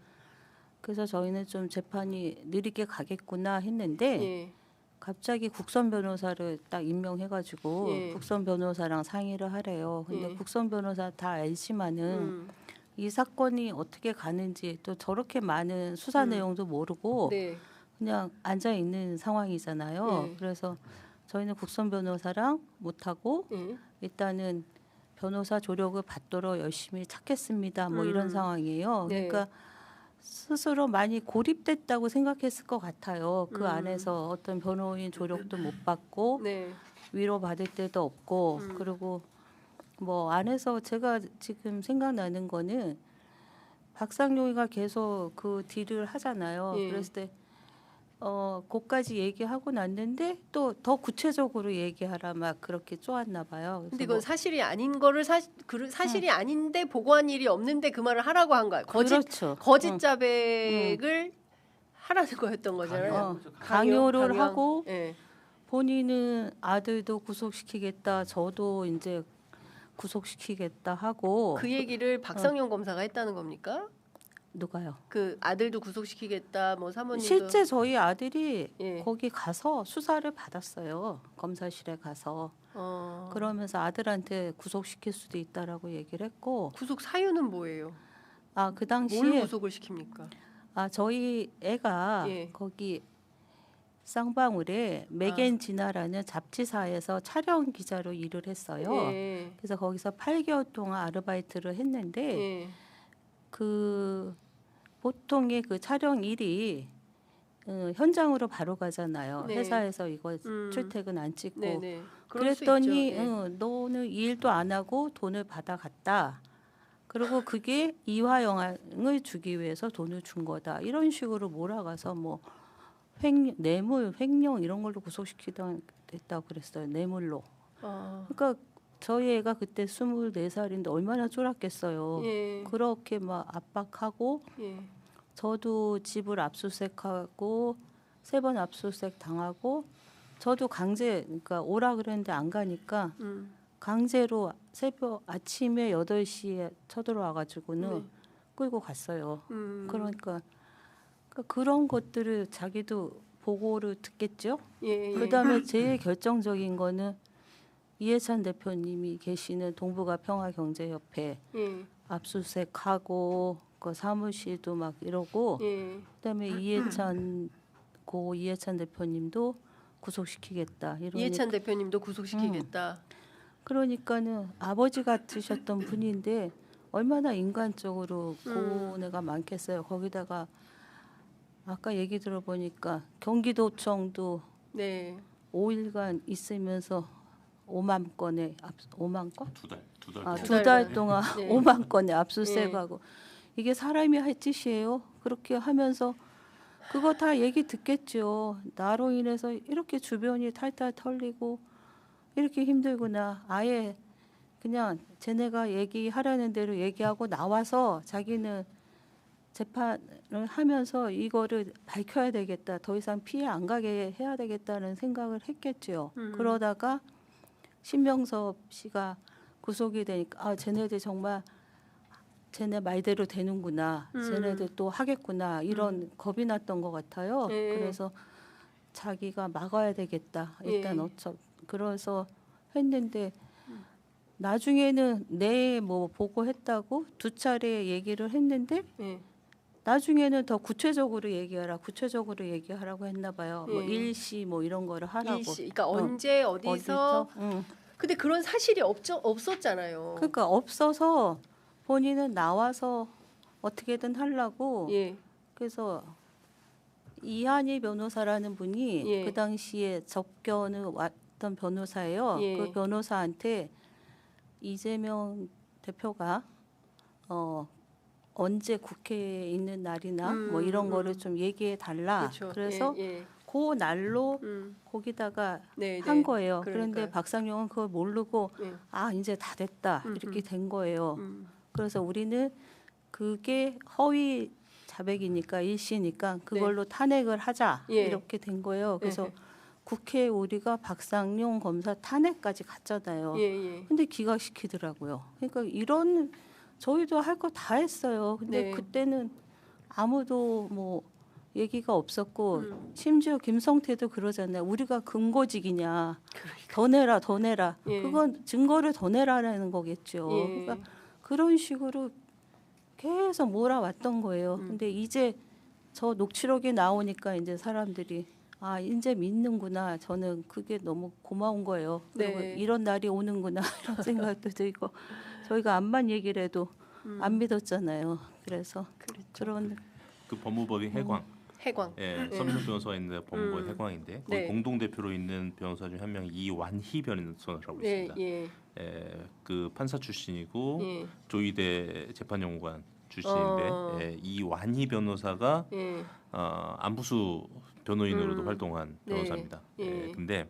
그래서 저희는 좀 재판이 느리게 가겠구나 했는데 예. 갑자기 국선 변호사를 딱 임명해가지고 예. 국선 변호사랑 상의를 하래요. 근데 예. 국선 변호사 다 알지만은 이 사건이 어떻게 가는지 또 저렇게 많은 수사 내용도 모르고 네. 그냥 앉아 있는 상황이잖아요. 예. 그래서 저희는 국선 변호사랑 못하고 예. 일단은 변호사 조력을 받도록 열심히 찾겠습니다. 뭐 이런 상황이에요. 네. 그러니까 스스로 많이 고립됐다고 생각했을 것 같아요. 그 안에서 어떤 변호인 조력도 못 받고 네. 위로 받을 데도 없고 그리고 뭐 안에서 제가 지금 생각나는 거는 박상용이가 계속 그 딜을 하잖아요. 예. 그랬을 때 그까지 얘기하고 났는데 또 더 구체적으로 얘기하라 막 그렇게 쪼았나 봐요. 그래서 근데 이건 뭐 사실이 아닌 거를 사실이 아닌데 보고한 일이 없는데 그 말을 하라고 한 거야. 그렇죠. 거짓 자백을 하라는 거였던 거잖아요. 강요를 하고 예. 본인은 아들도 구속시키겠다. 저도 이제 구속시키겠다 하고 그 얘기를 박상용 검사가 했다는 겁니까? 누가요? 그 아들도 구속시키겠다, 뭐 사모님도 실제 저희 아들이 예. 거기 가서 수사를 받았어요. 검사실에 가서. 그러면서 아들한테 구속시킬 수도 있다라고 얘기를 했고 구속 사유는 뭐예요? 아, 그 뭘 당시에 구속을 시킵니까? 아, 저희 애가 예. 거기 쌍방울에 맥앤지나라는 잡지사에서 촬영 기자로 일을 했어요. 예. 그래서 거기서 8개월 동안 아르바이트를 했는데 예. 그 보통의 그 촬영 일이 현장으로 바로 가잖아요. 네. 회사에서 이거 출퇴근 안 찍고. 네네. 그럴 수 그랬더니 있죠. 예. 너는 이 일도 안 하고 돈을 받아갔다. 그리고 그게 이화 영향을 주기 위해서 돈을 준 거다. 이런 식으로 몰아가서 뭐 뇌물, 횡령 이런 걸로 구속시키겠다고 그랬어요. 뇌물로. 그러니까 저희 애가 그때 24살인데 얼마나 쫄았겠어요. 예. 그렇게 막 압박하고 예. 저도 집을 압수수색하고 3번 압수수색 당하고 저도 강제 그러니까 오라 그랬는데 안 가니까 강제로 새벽 아침에 8시에 쳐들어와 가지고는 네. 끌고 갔어요. 그러니까 그런 것들을 자기도 보고를 듣겠죠. 예. 예. 그다음에 제일 결정적인 거는 이해찬 대표님이 계시는 동북아 평화경제협회 예. 압수수색하고 그 사무실도 막 이러고 예. 그다음에 이해찬 대표님도 구속시키겠다 이러니까 이해찬 대표님도 구속시키겠다. 그러니까는 아버지 같으셨던 분인데 얼마나 인간적으로 고뇌가 많겠어요. 거기다가 아까 얘기 들어보니까 경기도청도 네. 5일간 있으면서 5만 건의 5만 건? 두 달 두 달 동안 네. 5만 건의 압수수색하고 이게 사람이 할 짓이에요. 그렇게 하면서 그거 다 얘기 듣겠죠. 나로 인해서 이렇게 주변이 탈탈 털리고 이렇게 힘들구나. 아예 그냥 쟤네가 얘기하라는 대로 얘기하고 나와서 자기는 재판을 하면서 이거를 밝혀야 되겠다. 더 이상 피해 안 가게 해야 되겠다는 생각을 했겠죠. 그러다가 신명섭 씨가 구속이 되니까 쟤네들 정말 쟤네 말대로 되는구나. 쟤네들 또 하겠구나. 이런 겁이 났던 것 같아요. 예. 그래서 자기가 막아야 되겠다. 일단 예. 그래서 했는데 나중에는 내 뭐 보고했다고 2차례 얘기를 했는데 예. 나중에는 더 구체적으로 얘기하라고 했나 봐요. 뭐 예. 일시 뭐 이런 거를 하라고. 일시. 그러니까 언제 어디서. 근데 그런 사실이 없었잖아요. 그러니까 없어서 본인은 나와서 어떻게든 하려고. 예. 그래서 이한희 변호사라는 분이 예. 그 당시에 접견을 왔던 변호사예요. 예. 그 변호사한테 이재명 대표가 언제 국회에 있는 날이나 뭐 이런 거를 좀 얘기해 달라. 그렇죠. 그래서 예. 그 날로 거기다가 네, 한 네. 거예요. 그러니까요. 그런데 박상용은 그걸 모르고 예. 이제 다 됐다 이렇게 된 거예요. 음. 그래서 우리는 그게 허위 자백이니까 일시니까 그걸로 탄핵을 하자 예. 이렇게 된 거예요. 그래서 예. 국회에 우리가 박상용 검사 탄핵까지 갔잖아요. 예. 예. 근데 기각시키더라고요. 그러니까 이런 저희도 할 거 다 했어요. 근데 네. 그때는 아무도 뭐 얘기가 없었고 심지어 김성태도 그러잖아요. 우리가 근거직이냐. 더 내라. 예. 그건 증거를 더 내라라는 거겠죠. 예. 그러니까 그런 식으로 계속 몰아왔던 거예요. 근데 이제 저 녹취록이 나오니까 이제 사람들이 이제 믿는구나. 저는 그게 너무 고마운 거예요. 그리고 네. 이런 날이 오는구나 이런 생각도 들고 저희가 암만 얘기를 해도 안 믿었잖아요. 그래서 그런 그 법무법인 해광. 해광. 예, 서민석 변호사가 있는데 법무법인 해광인데 거기 네. 공동 대표로 있는 변호사 중 한 명이 이완희 변호사라고 예. 있습니다. 예. 그 판사 출신이고 예. 조의대 재판연구관 출신인데 이완희 변호사가 예. 안부수 변호인으로도 활동한 네. 변호사입니다. 예. 근데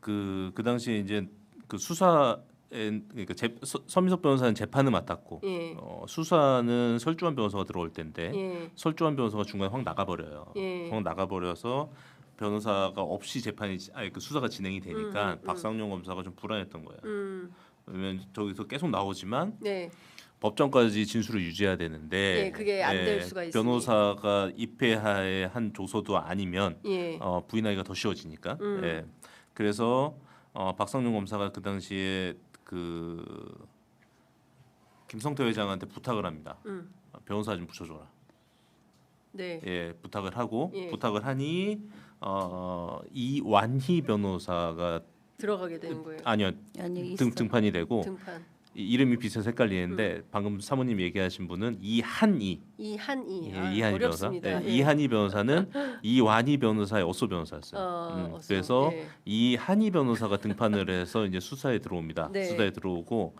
그 당시에 이제 그 수사 그러니까 서민석 변호사는 재판을 맡았고 예. 수사는 설주환 변호사가 들어올 때인데 예. 설주환 변호사가 중간에 확 나가버려요. 예. 확 나가버려서 변호사가 없이 재판이 그 수사가 진행이 되니까 박상용 검사가 좀 불안했던 거예요. 왜냐면 저기서 계속 나오지만 네. 법정까지 진술을 유지해야 되는데 예, 그게 안 될 수가 있으니. 변호사가 입회하에 한 조서도 아니면 예. 부인하기가 더 쉬워지니까. 예. 그래서 박상용 검사가 그 당시에 그 김성태 회장한테 부탁을 합니다. 변호사 좀 붙여줘라. 네. 예, 부탁을 하고 예. 부탁을 하니 이완희 변호사가 들어가게 되는 거예요. 아니요 아니 등판이 되고 등판. 이름이 비슷해서 헷갈리는데 방금 사모님 얘기하신 분은 이한희 이한희. 예, 아, 이한희 변호사. 어렵습니다. 예, 이한희 변호사는 이완희 변호사의 어소 변호사였어요. 어서. 그래서 예. 이한희 변호사가 등판을 해서 이제 수사에 들어옵니다. 네. 수사에 들어오고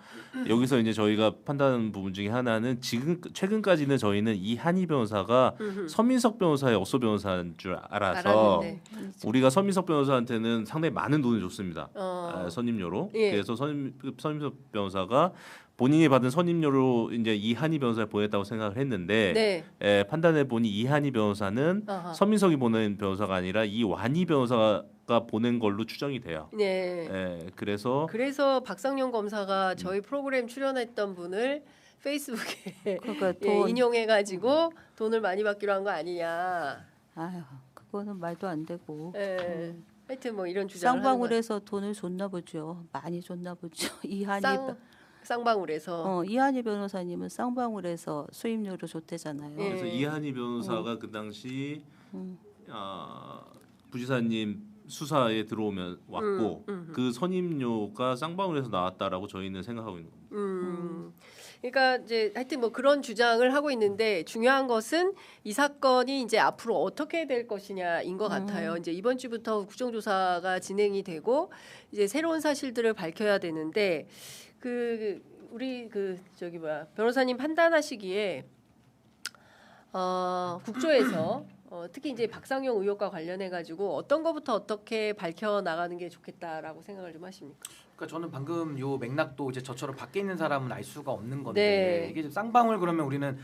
여기서 이제 저희가 판단하는 부분 중에 하나는 지금 최근까지는 저희는 이한희 변호사가 서민석 변호사의 어소 변호사인 줄 알아서 알았는데. 우리가 서민석 변호사한테는 상당히 많은 돈을 줬습니다. 어. 선임료로. 예. 그래서 서민석 변호사가 본인이 받은 선임료로 이제 이한희 변호사를 보냈다고 생각을 했는데 네. 판단해 보니 이한희 변호사는 아하. 서민석이 보낸 변호사가 아니라 이완희 변호사가 보낸 걸로 추정이 돼요. 네. 그래서 박상용 검사가 저희 프로그램 출연했던 분을 페이스북에 그러니까 예, 인용해가지고 돈을 많이 받기로 한 거 아니냐. 아유 그거는 말도 안 되고. 예. 하여튼 뭐 이런 주장을 하는 쌍방울에서 돈을 줬나 보죠. 많이 줬나 보죠. 이한희 쌍방울에서. 이한희 변호사님은 쌍방울에서 수임료를 줬대잖아요. 예. 그래서 이한희 변호사가 그 당시 부지사님 수사에 들어오면 왔고 그 선임료가 쌍방울에서 나왔다라고 저희는 생각하고 있는 겁니다. 그러니까 이제 하여튼 뭐 그런 주장을 하고 있는데 중요한 것은 이 사건이 이제 앞으로 어떻게 될 것이냐인 것 같아요. 이제 이번 주부터 국정조사가 진행이 되고 이제 새로운 사실들을 밝혀야 되는데 우리 변호사님 판단하시기에 국조에서 특히 이제 박상용 의혹과 관련해 가지고 어떤 것부터 어떻게 밝혀 나가는 게 좋겠다라고 생각을 좀 하십니까? 그러니까 저는 방금 요 맥락도 이제 저처럼 밖에 있는 사람은 알 수가 없는 건데 네. 이게 쌍방울 그러면 우리는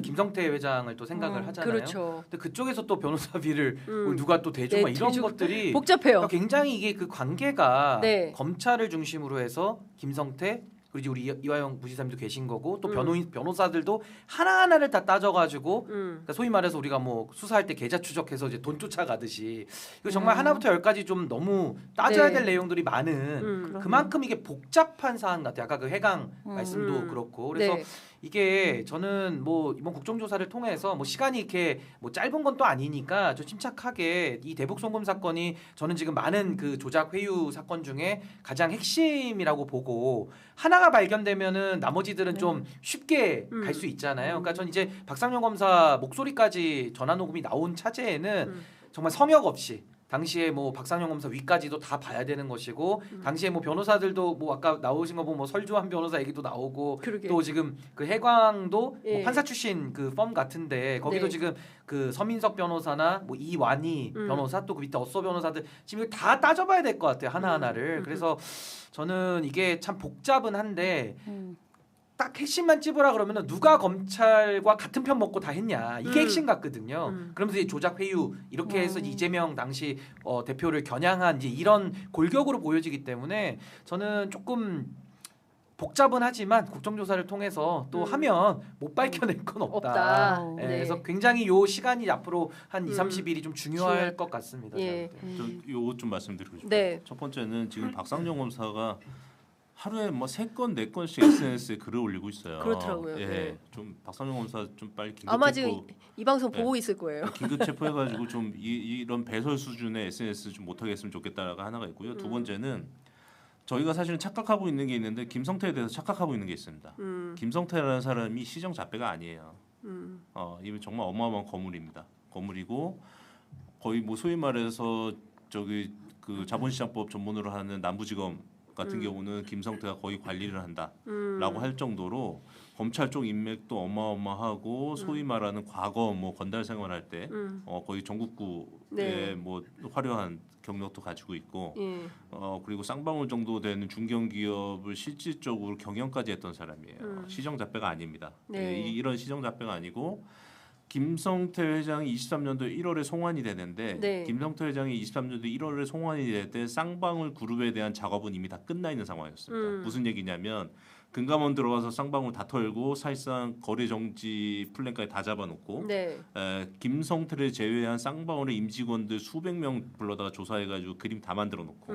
김성태 회장을 또 생각을 하잖아요. 그렇죠. 근데 그쪽에서 또 변호사비를 누가 또 대주고 막 이런 것들이 복잡해요. 그러니까 굉장히 이게 그 관계가 네. 검찰을 중심으로 해서 김성태 그리고 우리 이화영 부지사님도 계신 거고 또 변호사들도 하나하나를 다 따져가지고 그러니까 소위 말해서 우리가 뭐 수사할 때 계좌 추적해서 이제 돈 쫓아가듯이 이거 정말 하나부터 열까지 좀 너무 따져야 될 내용들이 많은 그만큼 이게 복잡한 사안 같아요. 아까 그 해강 말씀도 그렇고 그래서 네. 이게 저는 뭐 이번 국정조사를 통해서 뭐 시간이 이렇게 뭐 짧은 건 또 아니니까 좀 침착하게 이 대북 송금 사건이 저는 지금 많은 그 조작 회유 사건 중에 가장 핵심이라고 보고 하나가 발견되면은 나머지들은 좀 쉽게 갈 수 있잖아요. 그러니까 전 이제 박상용 검사 목소리까지 전화 녹음이 나온 차제에는 정말 성역 없이 당시에 뭐 박상용 검사 위까지도 다 봐야 되는 것이고 당시에 뭐 변호사들도 뭐 아까 나오신 거 보면 뭐 설주환 변호사 얘기도 나오고 그러게. 또 지금 그 해광도 예. 뭐 판사 출신 그 펌 같은데 거기도 네. 지금 그 서민석 변호사나 뭐 이완희 변호사 또 그 밑에 어쏘 변호사들 지금 이거 다 따져봐야 될 것 같아요 하나하나를 그래서 저는 이게 참 복잡은 한데 딱 핵심만 찝으라 그러면은 누가 검찰과 같은 편 먹고 다 했냐 이게 핵심 같거든요. 그러면서 이 조작 회유 이렇게 해서 이재명 당시 대표를 겨냥한 이제 이런 골격으로 보여지기 때문에 저는 조금 복잡은 하지만 국정조사를 통해서 또 하면 못 밝혀낼 건 없다. 예, 네. 그래서 굉장히 요 시간이 앞으로 한 2-30일이 좀 중요할 것 같습니다. 예. 요거 좀 말씀드리고 싶어요. 네. 첫 번째는 지금 박상용 검사가 하루에 뭐 3건 4건씩 SNS에 글을 올리고 있어요. 그렇더라고요. 예, 네. 좀 박상용 검사 좀 빨리 긴급 아마 체포, 지금 이 방송 보고 있을 거예요. 긴급 체포해가지고 좀 이런 배설 수준의 SNS 좀 못하게 했으면 좋겠다가 하나가 있고요. 두 번째는 저희가 사실은 착각하고 있는 게 있는데 김성태에 대해서 착각하고 있는 게 있습니다. 김성태라는 사람이 시정 잡배가 아니에요. 이분 정말 어마어마한 거물입니다. 거물이고 거의 뭐 소위 말해서 저기 그 자본시장법 전문으로 하는 남부지검 같은 경우는 김성태가 거의 관리를 한다라고 할 정도로 검찰 쪽 인맥도 어마어마하고 소위 말하는 과거 뭐 건달 생활할 때 거의 전국구에 네. 뭐 화려한 경력도 가지고 있고 예. 그리고 쌍방울 정도 되는 중견기업을 실질적으로 경영까지 했던 사람이에요. 시정잡배가 아닙니다. 네. 이런 시정잡배가 아니고 김성태 회장이 23년도 1월에 송환이 되는데 네. 김성태 회장이 23년도 1월에 송환이 될 때 쌍방울 그룹에 대한 작업은 이미 다 끝나 있는 상황이었습니다. 무슨 얘기냐면 금감원 들어가서 쌍방울 다 털고 사실상 거래 정지 플랜까지 다 잡아놓고 네. 김성태를 제외한 쌍방울의 임직원들 수백 명 불러다가 조사해가지고 그림 다 만들어놓고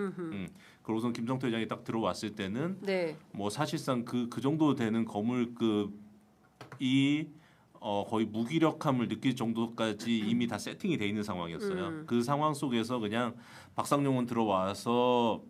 그러고선 김성태 회장이 딱 들어왔을 때는 네. 뭐 사실상 그 정도 되는 거물급이 거의 무기력함을 느낄 정도까지 이미 다 세팅이 돼 있는 상황이었어요. 그 상황 속에서 그냥 박상용은 들어와서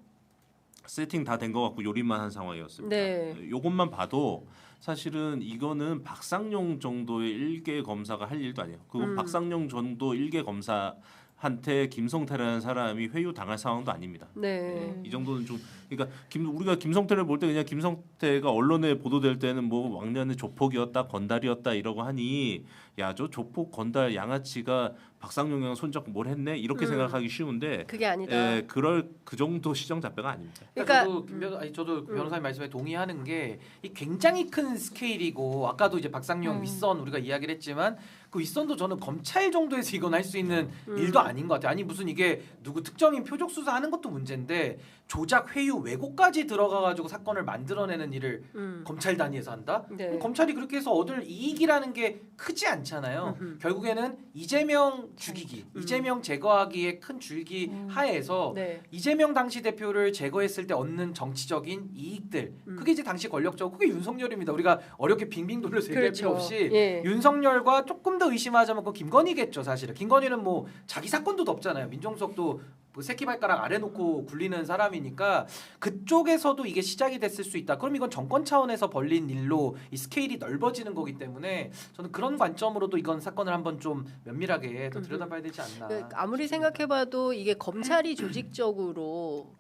세팅 다 된 것 같고 요리만 한 상황이었습니다. 네. 요것만 봐도 사실은 이거는 박상용 정도의 일개 검사가 할 일도 아니에요. 그건 박상용 정도 일개 검사한테 김성태라는 사람이 회유 당할 상황도 아닙니다. 네. 이 정도는 좀 그러니까 우리가 김성태를 볼 때 그냥 김성태가 언론에 보도될 때는 뭐 왕년에 조폭이었다 건달이었다 이러고 하니 야 저 조폭 건달 양아치가 박상용이랑 손잡고 뭘 했네 이렇게 생각하기 쉬운데 그게 아니다. 그럴 그 정도 시정 잡배가 아닙니다. 그러니까 저도 변호사님 말씀에 동의하는 게 이 굉장히 큰 스케일이고 아까도 이제 박상용 윗선 우리가 이야기를 했지만 그 윗선도 저는 검찰 정도에서 이건 할 수 있는 일도 아닌 것 같아요. 아니 무슨 이게 누구 특정인 표적 수사하는 것도 문제인데 조작, 회유, 왜곡까지 들어가가지고 사건을 만들어내는 일을 검찰 단위에서 한다? 네. 그럼 검찰이 그렇게 해서 얻을 이익이라는 게 크지 않잖아요. 결국에는 이재명 죽이기, 이재명 제거하기에 큰 줄기 하에서 네. 이재명 당시 대표를 제거했을 때 얻는 정치적인 이익들 그게 이제 당시 권력적 그게 윤석열입니다. 우리가 어렵게 빙빙 돌려서 얘기할 그렇죠. 필요 없이 예. 윤석열과 조금 더 의심하자면 그 김건희겠죠 사실은. 김건희는 뭐 자기 사건도 덮잖아요. 민정수석도 그 새끼 발가락 아래 놓고 굴리는 사람이니까 그쪽에서도 이게 시작이 됐을 수 있다. 그럼 이건 정권 차원에서 벌린 일로 이 스케일이 넓어지는 거기 때문에 저는 그런 관점으로도 이건 사건을 한번 좀 면밀하게 더 들여다봐야 되지 않나. 그 아무리 생각해봐도 이게 검찰이 조직적으로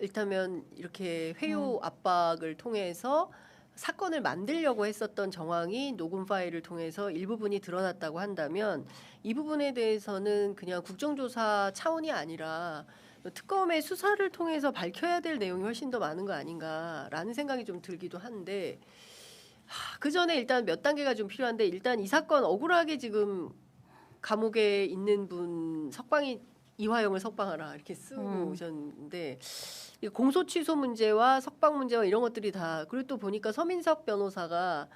일단은 이렇게 회유 압박을 통해서 사건을 만들려고 했었던 정황이 녹음 파일을 통해서 일부분이 드러났다고 한다면 이 부분에 대해서는 그냥 국정조사 차원이 아니라 특검의 수사를 통해서 밝혀야 될 내용이 훨씬 더 많은 거 아닌가라는 생각이 좀 들기도 한데 그 전에 일단 몇 단계가 좀 필요한데 일단 이 사건 억울하게 지금 감옥에 있는 분 이화영을 석방하라 이렇게 쓰고 오셨는데 공소 취소 문제와 석방 문제와 이런 것들이 다 그리고 또 보니까 서민석 변호사가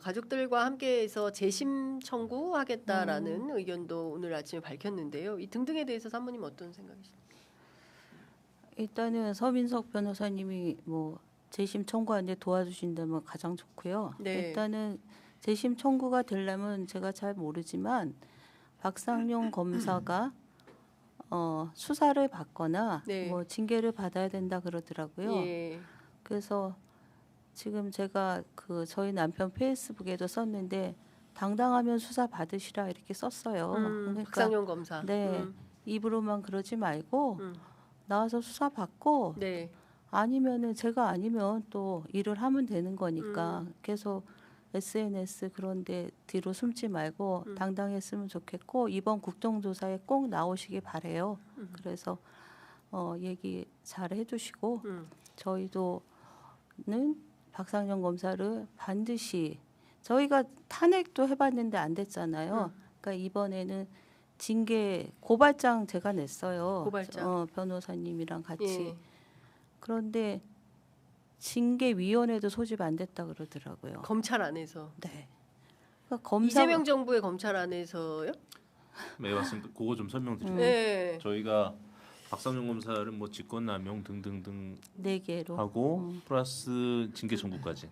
가족들과 함께해서 재심 청구하겠다라는 의견도 오늘 아침에 밝혔는데요. 이 등등에 대해서 사모님 어떤 생각이십니까? 일단은 서민석 변호사님이 뭐 재심 청구하는데 도와주신다면 가장 좋고요. 네. 일단은 재심 청구가 되려면 제가 잘 모르지만 박상용 검사가 수사를 받거나 네. 뭐 징계를 받아야 된다 그러더라고요. 예. 그래서 지금 제가 저희 남편 페이스북에도 썼는데 당당하면 수사 받으시라 이렇게 썼어요. 그러니까 박상용 검사. 네, 입으로만 그러지 말고 나와서 수사 받고 네. 아니면은 제가 아니면 또 일을 하면 되는 거니까 계속 SNS 그런데 뒤로 숨지 말고 당당했으면 좋겠고 이번 국정조사에 꼭 나오시기 바래요. 그래서 얘기 잘 해주시고 저희도는 박상용 검사를 반드시 저희가 탄핵도 해봤는데 안 됐잖아요. 그러니까 이번에는 징계 고발장 제가 냈어요. 고발장. 변호사님이랑 같이. 예. 그런데 징계위원회도 소집 안 됐다 그러더라고요. 검찰 안에서. 네. 그러니까 검사 이재명 정부의 검찰 안에서요? 네 맞습니다. 그거 좀 설명드릴게요. 네. 저희가 박상용 검사를 뭐 직권남용 등등등 4개로 하고 플러스 징계 청구까지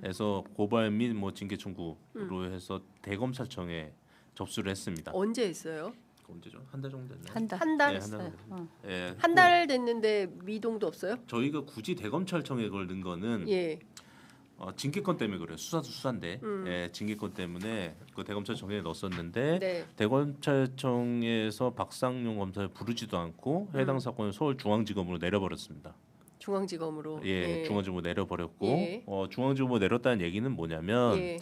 해서 고발 및 뭐 징계 청구로 해서 대검찰청에 접수를 했습니다. 언제 했어요? 언제죠? 한 달 정도 됐나요? 한 달. 한 달? 네, 한 달 했어요. 정도 됐어요. 예, 한 달 됐는데 미동도 없어요? 저희가 굳이 대검찰청에 그걸 넣은 거는 예. 징계권 때문에 그래요. 수사도 수사인데 징계권 때문에 그 대검찰청에 넣었었는데 네. 대검찰청에서 박상용 검사를 부르지도 않고 해당 사건을 서울중앙지검으로 내려버렸습니다. 중앙지검으로. 예, 중앙지검으로 내려버렸고 예. 중앙지검으로 내렸다는 얘기는 뭐냐면 예.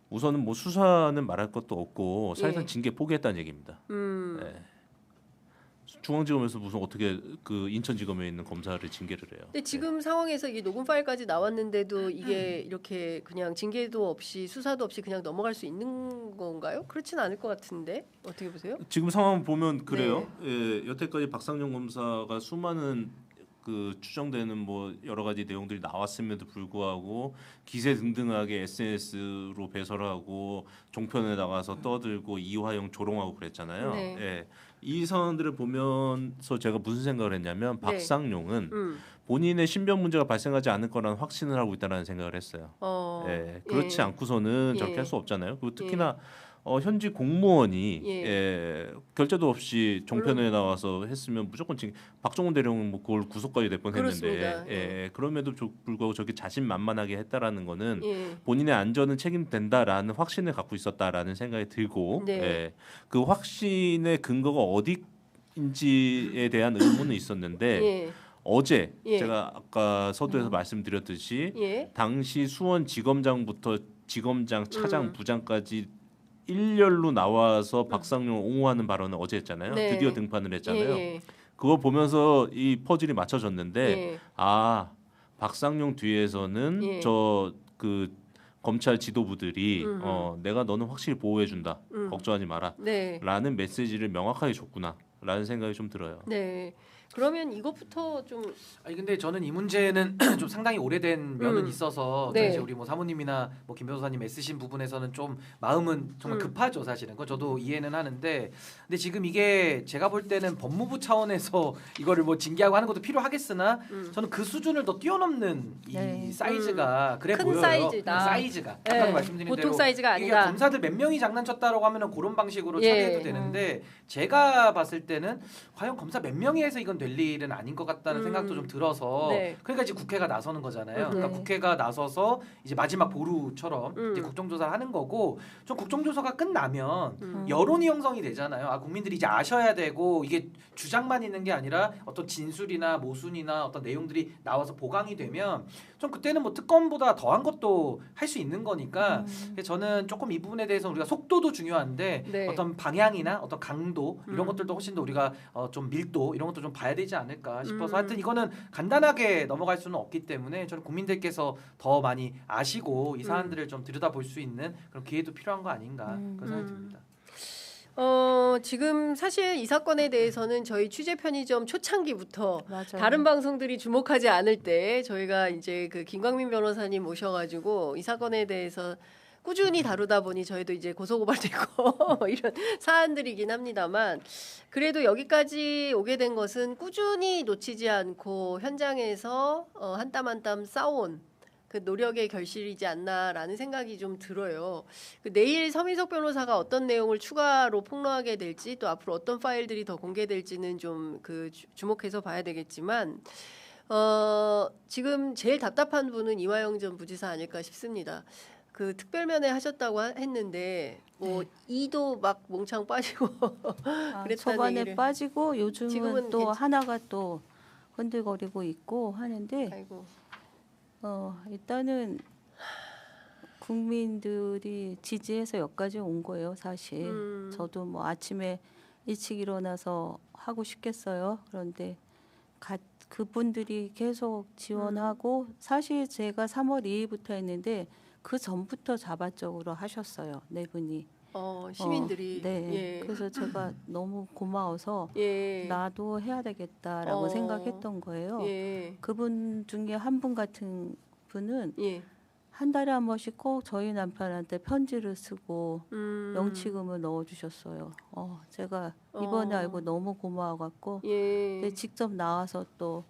우선은 뭐 수사는 말할 것도 없고 사실상 예. 징계 포기했다는 얘기입니다. 음. 예. 중앙지검에서 무슨 어떻게 그 인천지검에 있는 검사를 징계를 해요. 근데 지금 상황에서 이게 녹음 파일까지 나왔는데도 이게 이렇게 그냥 징계도 없이 수사도 없이 그냥 넘어갈 수 있는 건가요? 그렇지는 않을 것 같은데 어떻게 보세요? 지금 상황 보면 그래요. 예, 여태까지 박상용 검사가 수많은 그 추정되는 뭐 여러 가지 내용들이 나왔음에도 불구하고 기세 등등하게 SNS로 배설하고 종편에 나가서 떠들고 이화영 조롱하고 그랬잖아요. 네. 예, 이 상황들을 보면서 제가 무슨 생각을 했냐면 박상용은 본인의 신변 문제가 발생하지 않을 거라는 확신을 하고 있다는 생각을 했어요. 예, 그렇지 예. 않고서는 저렇게 예. 할 수 없잖아요. 그리고 특히나 현지 공무원이 예. 결재도 없이 종편에 나와서 했으면 무조건 지금 박정훈 대령은 뭐 그걸 구속까지 될 뻔했는데 그렇습니다. 그럼에도 불구하고 저렇게 자신만만하게 했다라는 거는 예. 본인의 안전은 책임된다라는 확신을 갖고 있었다라는 생각이 들고 네. 그 확신의 근거가 어디인지에 대한 의문은 있었는데 예. 어제 예. 제가 아까 서두에서 말씀드렸듯이 예. 당시 수원지검장부터 지검장, 차장, 부장까지 일렬로 나와서 박상용 옹호하는 발언을 어제 했잖아요. 네. 드디어 등판을 했잖아요. 예. 그거 보면서 이 퍼즐이 맞춰졌는데 예. 아 박상용 뒤에서는 예. 저 그 검찰 지도부들이 내가 너는 확실히 보호해준다. 걱정하지 마라. 네. 라는 메시지를 명확하게 줬구나. 라는 생각이 좀 들어요. 네. 그러면 이것부터 좀 아니 근데 저는 이 문제는 좀 상당히 오래된 면은 있어서 네. 이제 우리 뭐 사모님이나 뭐 김 변호사님 애쓰신 부분에서는 좀 마음은 정말 급하죠 사실은. 그건 저도 이해는 하는데 근데 지금 이게 제가 볼 때는 법무부 차원에서 이거를 뭐 징계하고 하는 것도 필요하겠으나 저는 그 수준을 더 뛰어넘는 이 네. 사이즈가 그래 큰 보여요. 사이즈다. 사이즈가 네. 아까 말씀드린 보통 대로 사이즈가 이게 아니다. 검사들 몇 명이 장난쳤다라고 하면은 그런 방식으로 예. 처리해도 되는데 제가 봤을 때는 과연 검사 몇 명이 해서 이건 될 일은 아닌 것 같다는 생각도 좀 들어서 네. 그러니까 이제 국회가 나서는 거잖아요. 그러니까 네. 국회가 나서서 이제 마지막 보루처럼 이제 국정조사를 하는 거고 좀 국정조사가 끝나면 여론이 형성이 되잖아요. 아 국민들이 이제 아셔야 되고 이게 주장만 있는 게 아니라 어떤 진술이나 모순이나 어떤 내용들이 나와서 보강이 되면 좀 그때는 뭐 특검보다 더한 것도 할 수 있는 거니까 저는 조금 이 부분에 대해서 우리가 속도도 중요한데 네. 어떤 방향이나 어떤 강도 이런 것들도 훨씬 더 우리가 좀 밀도 이런 것도 좀 봐야 되지 않을까 싶어서 하여튼 이거는 간단하게 넘어갈 수는 없기 때문에 저는 국민들께서 더 많이 아시고 이 사안들을 좀 들여다볼 수 있는 그런 기회도 필요한 거 아닌가 그런 생각이 듭니다. 지금 사실 이 사건에 대해서는 저희 취재 편의점 초창기부터 맞아요. 다른 방송들이 주목하지 않을 때 저희가 이제 그 김광민 변호사님 모셔가지고 이 사건에 대해서 꾸준히 다루다 보니 저희도 이제 고소고발되고 이런 사안들이긴 합니다만 그래도 여기까지 오게 된 것은 꾸준히 놓치지 않고 현장에서 한 땀 한 땀 쌓아온 그 노력의 결실이지 않나라는 생각이 좀 들어요. 내일 서민석 변호사가 어떤 내용을 추가로 폭로하게 될지 또 앞으로 어떤 파일들이 더 공개될지는 좀 그 주목해서 봐야 되겠지만 지금 제일 답답한 분은 이화영 전 부지사 아닐까 싶습니다. 그 특별면회 하셨다고 했는데 뭐 이도 막 몽창 빠지고 그랬다는 초반에 얘기를. 빠지고 요즘은 지금은 또 하나가 또 흔들거리고 있고 하는데 아이고. 일단은 국민들이 지지해서 여기까지 온 거예요, 사실. 저도 뭐 아침에 일찍 일어나서 하고 싶겠어요. 그런데 그분들이 계속 지원하고 사실 제가 3월 2일부터 했는데 그 전부터 자발적으로 하셨어요, 네 분이. 시민들이. 네. 예. 그래서 제가 너무 고마워서 예. 나도 해야 되겠다라고 생각했던 거예요. 예. 그분 중에 한 분 같은 분은 예. 한 달에 한 번씩 꼭 저희 남편한테 편지를 쓰고 영치금을 넣어주셨어요. 제가 이번에 알고 너무 고마워갖고 예. 근데 직접 나와서 또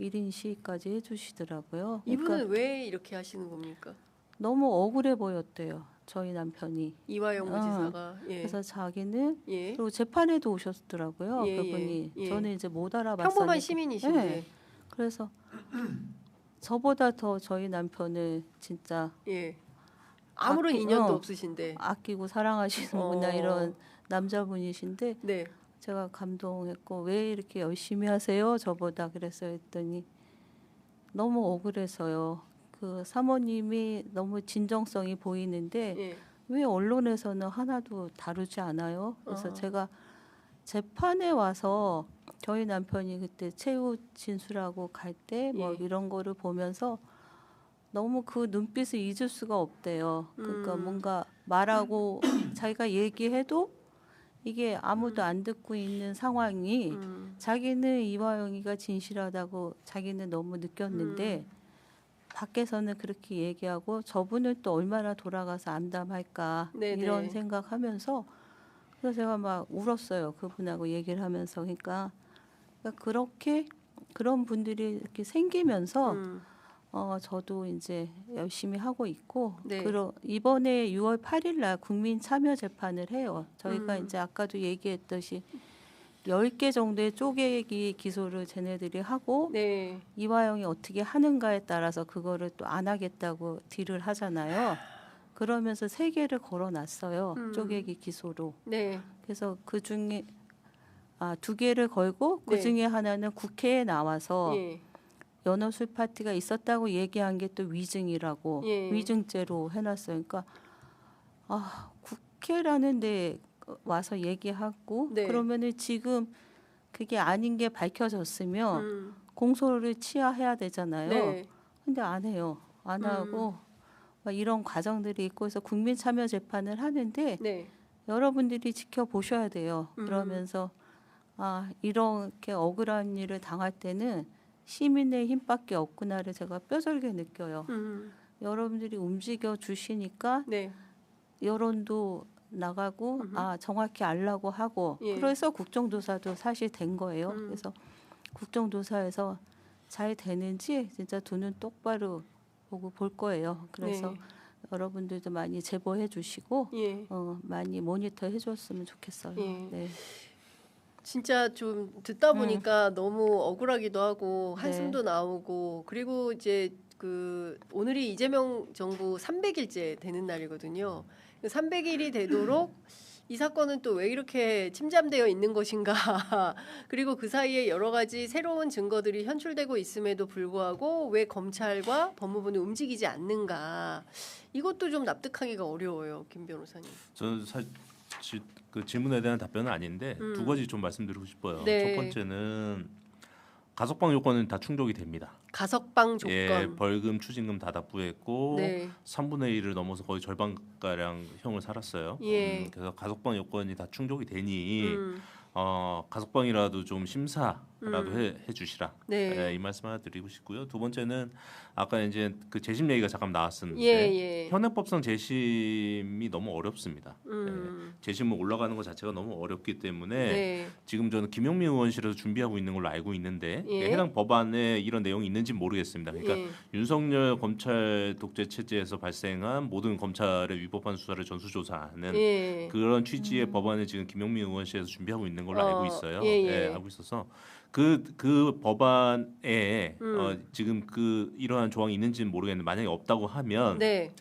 1인 시위까지 해주시더라고요. 이분은 그러니까 왜 이렇게 하시는 겁니까? 너무 억울해 보였대요. 저희 남편이. 이화영 부지사가. 예. 그래서 자기는 예. 그리고 재판에도 오셨더라고요. 예, 그분이. 예. 저는 이제 못 알아봤어요. 평범한 시민이신데. 네. 그래서 저보다 더 저희 남편을 진짜 예. 아무런 인연도 없으신데. 아끼고 사랑하시는구나 이런 남자분이신데 네. 제가 감동했고 왜 이렇게 열심히 하세요? 저보다 그랬어요. 했더니 너무 억울해서요. 그 사모님이 너무 진정성이 보이는데 예. 왜 언론에서는 하나도 다루지 않아요? 그래서 제가 재판에 와서 저희 남편이 그때 최후 진술하고 갈 때 뭐 예. 이런 거를 보면서 너무 그 눈빛을 잊을 수가 없대요. 그러니까 뭔가 말하고 자기가 얘기해도 이게 아무도 안 듣고 있는 상황이 자기는 이화영이가 진실하다고 자기는 너무 느꼈는데 밖에서는 그렇게 얘기하고 저분은 또 얼마나 돌아가서 암담할까 네네. 이런 생각하면서 그래서 제가 막 울었어요. 그분하고 얘기를 하면서 그러니까 그렇게 그런 분들이 이렇게 생기면서 저도 이제 열심히 하고 있고 네. 이번에 6월 8일 날 국민 참여 재판을 해요. 저희가 이제 아까도 얘기했듯이 10개 정도의 쪼개기 기소를 쟤네들이 하고 네. 이화영이 어떻게 하는가에 따라서 그거를 또 안 하겠다고 딜을 하잖아요. 그러면서 3개를 걸어놨어요. 쪼개기 기소로. 네. 그래서 그 중에 2개를 걸고 그 네. 중에 하나는 국회에 나와서 예. 연어술 파티가 있었다고 얘기한 게 또 위증이라고 예. 위증죄로 해놨어요. 그러니까 국회라는 데 와서 얘기하고 네. 그러면은 지금 그게 아닌 게 밝혀졌으면 공소를 취하해야 되잖아요. 네. 근데 안 해요. 안 하고 막 이런 과정들이 있고 해서 국민 참여 재판을 하는데 네. 여러분들이 지켜보셔야 돼요. 그러면서 이렇게 억울한 일을 당할 때는 시민의 힘밖에 없구나를 제가 뼈저리게 느껴요. 여러분들이 움직여 주시니까 네. 여론도 나가고 정확히 알라고 하고 예. 그래서 국정조사도 사실 된 거예요. 그래서 국정조사에서 잘 되는지 진짜 두 눈 똑바로 보고 볼 거예요. 그래서 네. 여러분들도 많이 제보해 주시고 예. 많이 모니터 해줬으면 좋겠어요. 예. 네. 진짜 좀 듣다 보니까 너무 억울하기도 하고 네. 한숨도 나오고 그리고 이제 그 오늘이 이재명 정부 300일째 되는 날이거든요. 300일이 되도록 이 사건은 또 왜 이렇게 침잠되어 있는 것인가. 그리고 그 사이에 여러 가지 새로운 증거들이 현출되고 있음에도 불구하고 왜 검찰과 법무부는 움직이지 않는가. 이것도 좀 납득하기가 어려워요, 김 변호사님. 저는 사실 그 질문에 대한 답변은 아닌데 두 가지 좀 말씀드리고 싶어요. 네. 첫 번째는 가석방 요건은 다 충족이 됩니다. 가석방 조건. 예, 벌금, 추징금 다 납부했고 네. 3분의 1을 넘어서 거의 절반 가량 형을 살았어요. 예. 그래서 가석방 요건이 다 충족이 되니 가석방이라도 좀 심사라도 해주시라. 네. 예, 이 말씀 하나 드리고 싶고요. 두 번째는 아까 이제 그 재심 얘기가 잠깐 나왔었는데 예. 현행법상 재심이 너무 어렵습니다. 예, 재심을 올라가는 것 자체가 너무 어렵기 때문에 네. 지금 저는 김용민 의원실에서 준비하고 있는 걸로 알고 있는데 예. 해당 법안에 이런 내용이 있는지 모르겠습니다. 그러니까 예. 윤석열 검찰 독재 체제에서 발생한 모든 검찰의 위법한 수사를 전수조사하는 예. 그런 취지의 법안을 지금 김용민 의원실에서 준비하고 있는 걸로 알고 있어요. 예. 알고 있어서 그 법안에 지금 이러한 조항이 있는지는 모르겠는데 만약에 없다고 하면 네.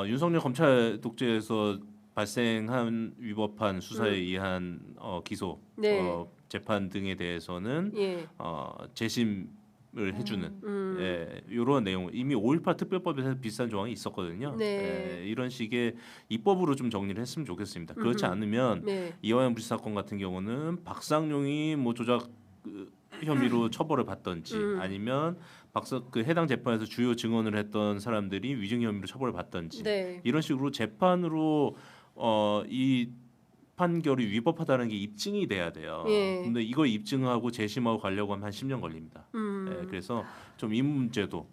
윤석열 검찰 독재에서 발생한 위법한 수사에 의한 기소, 네. 재판 등에 대해서는 예. 재심을 해주는 이런 내용 이미 5.18 특별법에서 비슷한 조항이 있었거든요. 네. 이런 식의 입법으로 좀 정리를 했으면 좋겠습니다. 그렇지 않으면 네. 이화영 부시 사건 같은 경우는 박상용이 뭐 조작 혐의로 처벌을 받던지 아니면 그 해당 재판에서 주요 증언을 했던 사람들이 위증 혐의로 처벌을 받던지 네. 이런 식으로 재판으로 이 판결이 위법하다는 게 입증이 돼야 돼요. 예. 근데 이걸 입증하고 재심하고 가려고 하면 한 10년 걸립니다. 그래서 좀 이 문제도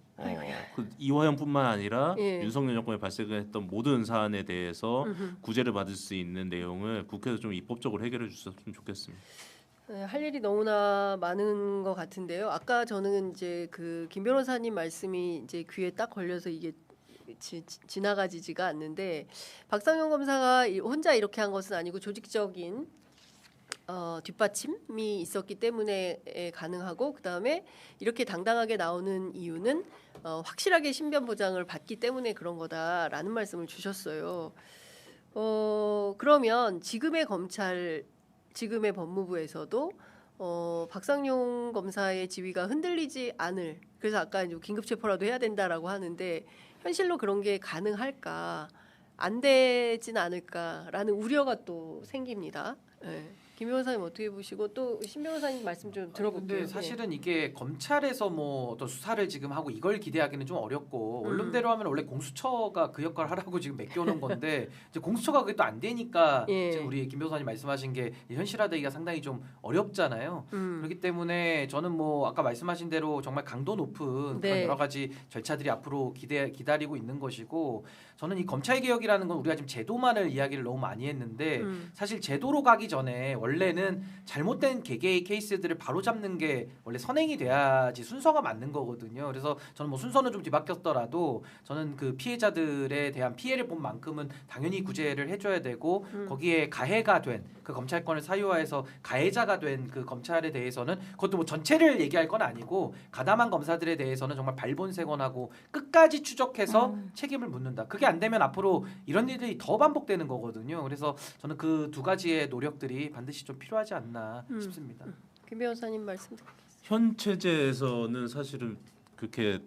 그 이화영뿐만 아니라 예. 윤석열 정권에 발생했던 모든 사안에 대해서 구제를 받을 수 있는 내용을 국회에서 좀 입법적으로 해결해 주셨으면 좋겠습니다. 네, 할 일이 너무나 많은 것 같은데요. 아까 저는 이제 그 김 변호사님 말씀이 이제 귀에 딱 걸려서 이게 지나가지지가 않는데 박상용 검사가 혼자 이렇게 한 것은 아니고 조직적인 뒷받침이 있었기 때문에 가능하고 그다음에 이렇게 당당하게 나오는 이유는 확실하게 신변 보장을 받기 때문에 그런 거다라는 말씀을 주셨어요. 그러면 지금의 검찰, 지금의 법무부에서도 박상용 검사의 지위가 흔들리지 않을, 그래서 아까 이제 긴급 체포라도 해야 된다라고 하는데 현실로 그런 게 가능할까, 안 되진 않을까라는 우려가 또 생깁니다. 네. 김 변호사님 어떻게 보시고 또 신 변호사님 말씀 좀 들어볼게요. 근데 사실은 이게 검찰에서 뭐 어떤 수사를 지금 하고 이걸 기대하기는 좀 어렵고 언론대로 하면 원래 공수처가 그 역할을 하라고 지금 맡겨놓은 건데 이제 공수처가 그게 또 안 되니까 예. 지금 우리 김 변호사님 말씀하신 게 현실화되기가 상당히 좀 어렵잖아요. 그렇기 때문에 저는 뭐 아까 말씀하신 대로 정말 강도 높은 네. 그런 여러 가지 절차들이 앞으로 기다리고 있는 것이고 저는 이 검찰 개혁이라는 건 우리가 지금 제도만을 이야기를 너무 많이 했는데 사실 제도로 가기 전에 원래는 잘못된 개개의 케이스들을 바로잡는 게 원래 선행이 돼야지 순서가 맞는 거거든요. 그래서 저는 뭐 순서는 좀 뒤바뀌었더라도 저는 그 피해자들에 대한 피해를 본 만큼은 당연히 구제를 해줘야 되고 거기에 가해가 된 그 검찰권을 사유화해서 가해자가 된 그 검찰에 대해서는 그것도 뭐 전체를 얘기할 건 아니고 가담한 검사들에 대해서는 정말 발본색원하고 끝까지 추적해서 책임을 묻는다. 그게 안 되면 앞으로 이런 일들이 더 반복되는 거거든요. 그래서 저는 그 두 가지의 노력들이 반드시 좀 필요하지 않나 싶습니다. 김 변호사님 말씀 듣겠습니다. 현 체제에서는 사실은 그렇게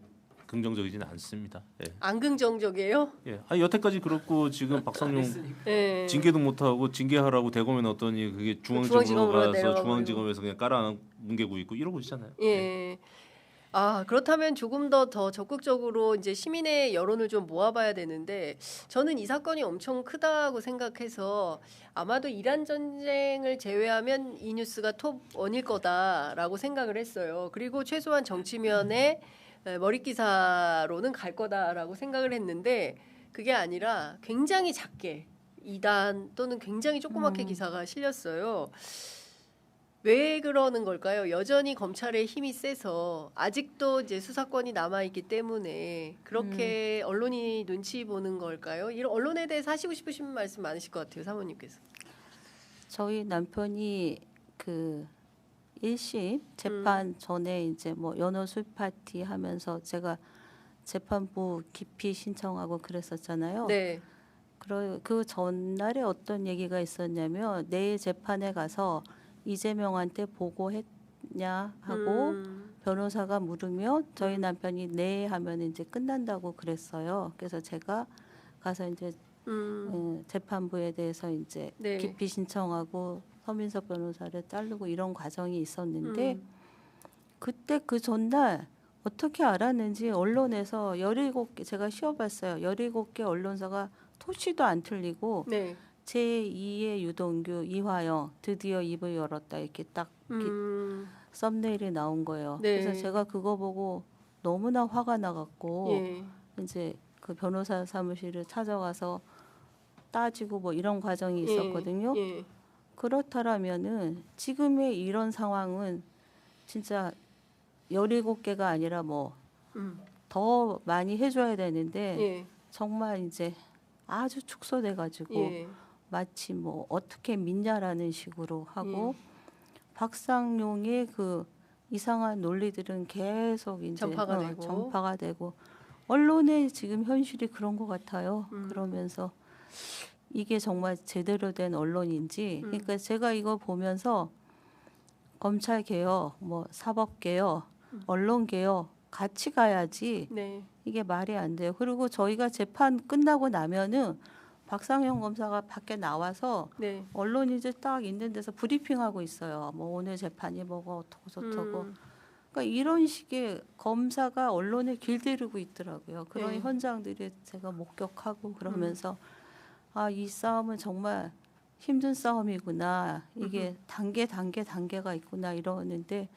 긍정적이지는 않습니다. 예. 안 긍정적이에요? 예. 아니 여태까지 그렇고 지금 박상용 예. 징계도 못하고 징계하라고 대검에 넣었더니 그게 중앙지검으로 중앙지검으로 가서 내려가 중앙지검에서 그냥 깔아뭉개고 있고 이러고 있잖아요. 예. 아 그렇다면 조금 더 적극적으로 이제 시민의 여론을 좀 모아봐야 되는데 저는 이 사건이 엄청 크다고 생각해서 아마도 이란 전쟁을 제외하면 이 뉴스가 톱 1일 거다라고 생각을 했어요. 그리고 최소한 정치면에 머릿 기사로는 갈 거다라고 생각을 했는데 그게 아니라 굉장히 작게 2단 또는 굉장히 조그맣게 기사가 실렸어요. 왜 그러는 걸까요? 여전히 검찰의 힘이 세서 아직도 이제 수사권이 남아 있기 때문에 그렇게 언론이 눈치 보는 걸까요? 이런 언론에 대해서 하시고 싶으신 말씀 많으실 것 같아요, 사모님께서. 저희 남편이 그 1심 재판 전에 이제 뭐 연호 술 파티 하면서 제가 재판부 기피 신청하고 그랬었잖아요. 네. 그 전날에 어떤 얘기가 있었냐면 내일 재판에 가서 이재명한테 보고했냐 하고 변호사가 물으면 저희 남편이 네 하면 이제 끝난다고 그랬어요. 그래서 제가 가서 이제 재판부에 대해서 이제 네. 기피 신청하고 서민석 변호사를 자르고 이런 과정이 있었는데 그때 그 전날 어떻게 알았는지 언론에서 17개 제가 쉬어봤어요. 17개 언론사가 토치도 안 틀리고 네. 제2의 유동규 이화영 드디어 입을 열었다 이렇게 딱 이렇게 썸네일이 나온 거예요. 네. 그래서 제가 그거 보고 너무나 화가 나갖고 예. 이제 그 변호사 사무실을 찾아가서 따지고 뭐 이런 과정이 있었거든요. 예. 그렇다면은 지금의 이런 상황은 진짜 17개가 아니라 뭐 더 많이 해줘야 되는데 예. 정말 이제 아주 축소돼가지고 예. 마치 뭐 어떻게 믿냐라는 식으로 하고 박상용의 그 이상한 논리들은 계속 이제 전파가 되고 언론의 지금 현실이 그런 것 같아요. 그러면서 이게 정말 제대로 된 언론인지 그러니까 제가 이거 보면서 검찰 개혁, 뭐 사법 개혁, 언론 개혁 같이 가야지 네. 이게 말이 안 돼요. 그리고 저희가 재판 끝나고 나면은 박상용 검사가 밖에 나와서 네. 언론이 이제 딱 있는 데서 브리핑하고 있어요. 뭐 오늘 재판이 뭐가 어떻고 저쩌고. 그러니까 이런 식의 검사가 언론에 길들이고 있더라고요. 그런 네. 현장들이 제가 목격하고 그러면서 아, 이 싸움은 정말 힘든 싸움이구나. 이게 단계가 있구나 이러는데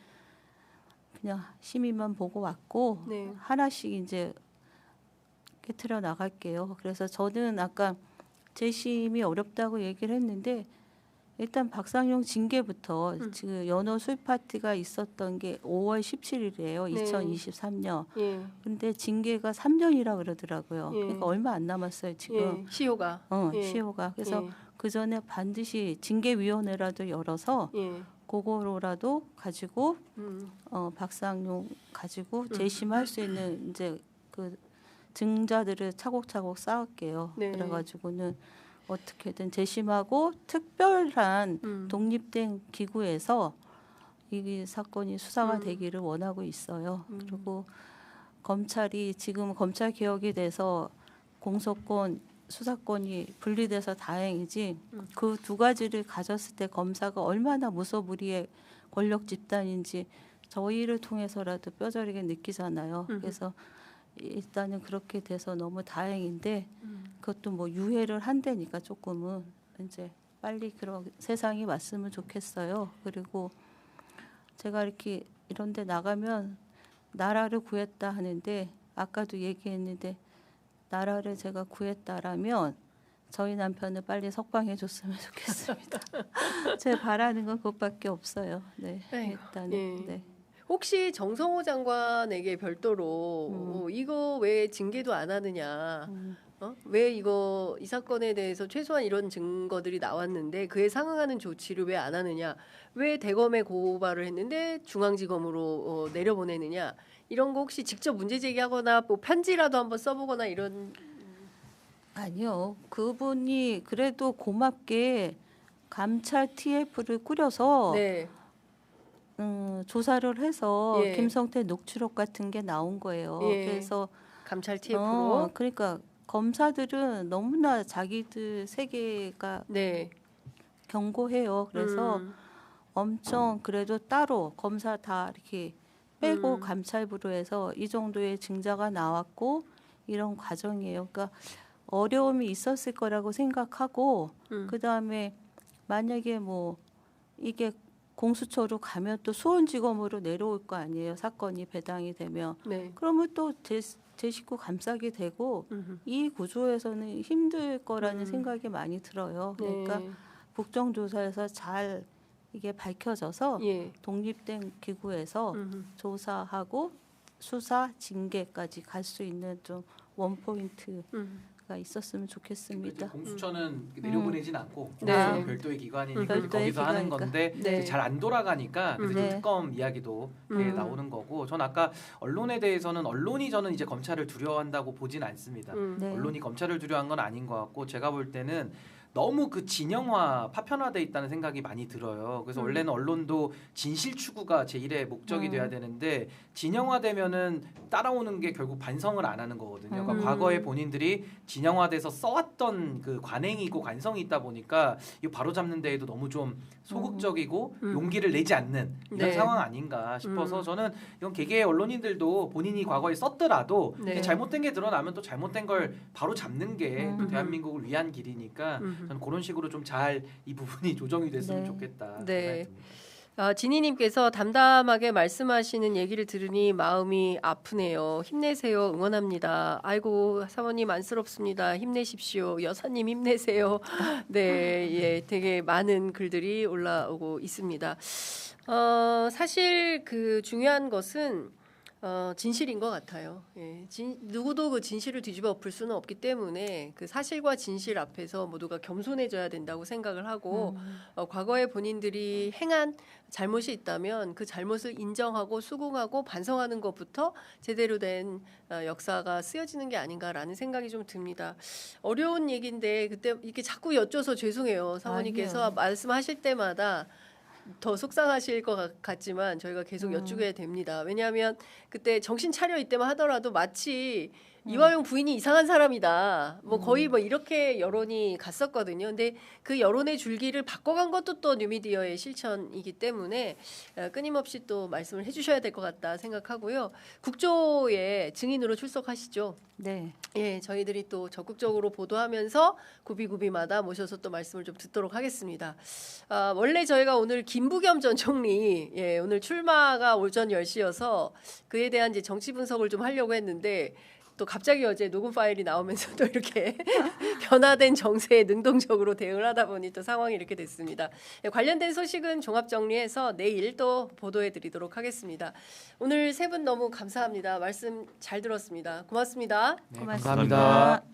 그냥 시민만 보고 왔고 네. 하나씩 이제 깨트려 나갈게요. 그래서 저는 아까 재심이 어렵다고 얘기를 했는데 일단 박상용 징계부터 지금 연호 술 파티가 있었던 게 5월 17일이에요. 네. 2023년. 예. 근데 징계가 3년이라 그러더라고요. 예. 그러니까 얼마 안 남았어요 지금. 예. 시효가. 예. 시효가. 그래서 예. 그 전에 반드시 징계위원회라도 열어서 예. 그거로라도 가지고 박상용 가지고 재심할 수 있는 이제 그 증자들을 차곡차곡 쌓을게요. 네. 그래가지고는 어떻게든 재심하고 특별한 독립된 기구에서 이 사건이 수사가 되기를 원하고 있어요. 그리고 검찰이 지금 검찰 개혁이 돼서 공소권 수사권이 분리돼서 다행이지 그 두 가지를 가졌을 때 검사가 얼마나 무소불위의 권력 집단인지 저희를 통해서라도 뼈저리게 느끼잖아요. 그래서 일단은 그렇게 돼서 너무 다행인데 그것도 뭐 유예를 한다니까 조금은 이제 빨리 그런 세상이 왔으면 좋겠어요. 그리고 제가 이렇게 이런 데 나가면 나라를 구했다 하는데 아까도 얘기했는데 나라를 제가 구했다라면 저희 남편을 빨리 석방해 줬으면 좋겠습니다. 제 바라는 건 그것밖에 없어요. 네, 에휴, 일단은 예. 네. 혹시 정성호 장관에게 별도로 이거 왜 징계도 안 하느냐? 왜 이거 이 사건에 대해서 최소한 이런 증거들이 나왔는데 그에 상응하는 조치를 왜 안 하느냐? 왜 대검에 고발을 했는데 중앙지검으로 내려보내느냐? 이런 거 혹시 직접 문제 제기하거나 뭐 편지라도 한번 써보거나 이런. 아니요. 그분이 그래도 고맙게 감찰 TF를 꾸려서 네. 조사를 해서 예. 김성태 녹취록 같은 게 나온 거예요. 예. 그래서 감찰 TF로. 그러니까 검사들은 너무나 자기들 세계가 네. 견고해요. 그래서 엄청 그래도 따로 검사 다 이렇게 빼고 감찰부로 해서 이 정도의 증자가 나왔고 이런 과정이에요. 그러니까 어려움이 있었을 거라고 생각하고 그다음에 만약에 뭐 이게 공수처로 가면 또 수원지검으로 내려올 거 아니에요. 사건이 배당이 되면. 네. 그러면 또 제 식구 감싸게 되고 이 구조에서는 힘들 거라는 생각이 많이 들어요. 그러니까 네. 국정조사에서 잘 이게 밝혀져서 예. 독립된 기구에서 조사하고 수사 징계까지 갈 수 있는 좀 원포인트가 있었으면 이제 좋겠습니다. 공수처는 내려보내진 않고 네. 공수처는 별도의 기관이니까 별도의 거기서 하는 기관이니까. 건데 네. 잘 안 돌아가니까 그래서 네. 특검 이야기도 나오는 거고 전 아까 언론에 대해서는 언론이 저는 이제 검찰을 두려워한다고 보진 않습니다. 네. 언론이 검찰을 두려워한 건 아닌 것 같고 제가 볼 때는 너무 그 진영화 파편화돼 있다는 생각이 많이 들어요. 그래서 원래는 언론도 진실 추구가 제1의 목적이 돼야 되는데 진영화되면은 따라오는 게 결국 반성을 안 하는 거거든요. 그러니까 과거에 본인들이 진영화돼서 써왔던 그 관행이고 관성이 있다 보니까 이거 바로잡는 데에도 너무 좀 소극적이고 용기를 내지 않는 이런 네. 상황 아닌가 싶어서 저는 이건 개개의 언론인들도 본인이 과거에 썼더라도 네. 잘못된 게 드러나면 또 잘못된 걸 바로 잡는 게 또 대한민국을 위한 길이니까 저는 그런 식으로 좀 잘 이 부분이 조정이 됐으면 네. 좋겠다. 네. 생각이 듭니다. 진희님께서 담담하게 말씀하시는 얘기를 들으니 마음이 아프네요. 힘내세요. 응원합니다. 아이고 사모님 안쓰럽습니다. 힘내십시오. 여사님 힘내세요. 네, 예, 되게 많은 글들이 올라오고 있습니다. 사실 그 중요한 것은 진실인 것 같아요. 예, 누구도 그 진실을 뒤집어 엎을 수는 없기 때문에 그 사실과 진실 앞에서 모두가 겸손해져야 된다고 생각을 하고 과거에 본인들이 행한 잘못이 있다면 그 잘못을 인정하고 수긍하고 반성하는 것부터 제대로 된 역사가 쓰여지는 게 아닌가라는 생각이 좀 듭니다. 어려운 얘기인데 그때 이렇게 자꾸 여쭤서 죄송해요. 사모님께서 아니요. 말씀하실 때마다 더 속상하실 것 같지만 저희가 계속 여쭈게 됩니다. 왜냐하면 그때 정신 차려 이때만 하더라도 마치 이화영 부인이 이상한 사람이다. 뭐 거의 뭐 이렇게 여론이 갔었거든요. 근데 그 여론의 줄기를 바꿔간 것도 또 뉴미디어의 실천이기 때문에 끊임없이 또 말씀을 해주셔야 될 것 같다 생각하고요. 국조에 증인으로 출석하시죠. 네. 예, 저희들이 또 적극적으로 보도하면서 구비구비마다 모셔서 또 말씀을 좀 듣도록 하겠습니다. 원래 저희가 오늘 김부겸 전 총리, 예, 오늘 출마가 오전 10시여서 그에 대한 이제 정치 분석을 좀 하려고 했는데 또 갑자기 어제 녹음 파일이 나오면서 또 이렇게 변화된 정세에 능동적으로 대응을 하다 보니 또 상황이 이렇게 됐습니다. 예, 관련된 소식은 종합 정리해서 내일 또 보도해 드리도록 하겠습니다. 오늘 세 분 너무 감사합니다. 말씀 잘 들었습니다. 고맙습니다. 네, 고맙습니다. 감사합니다.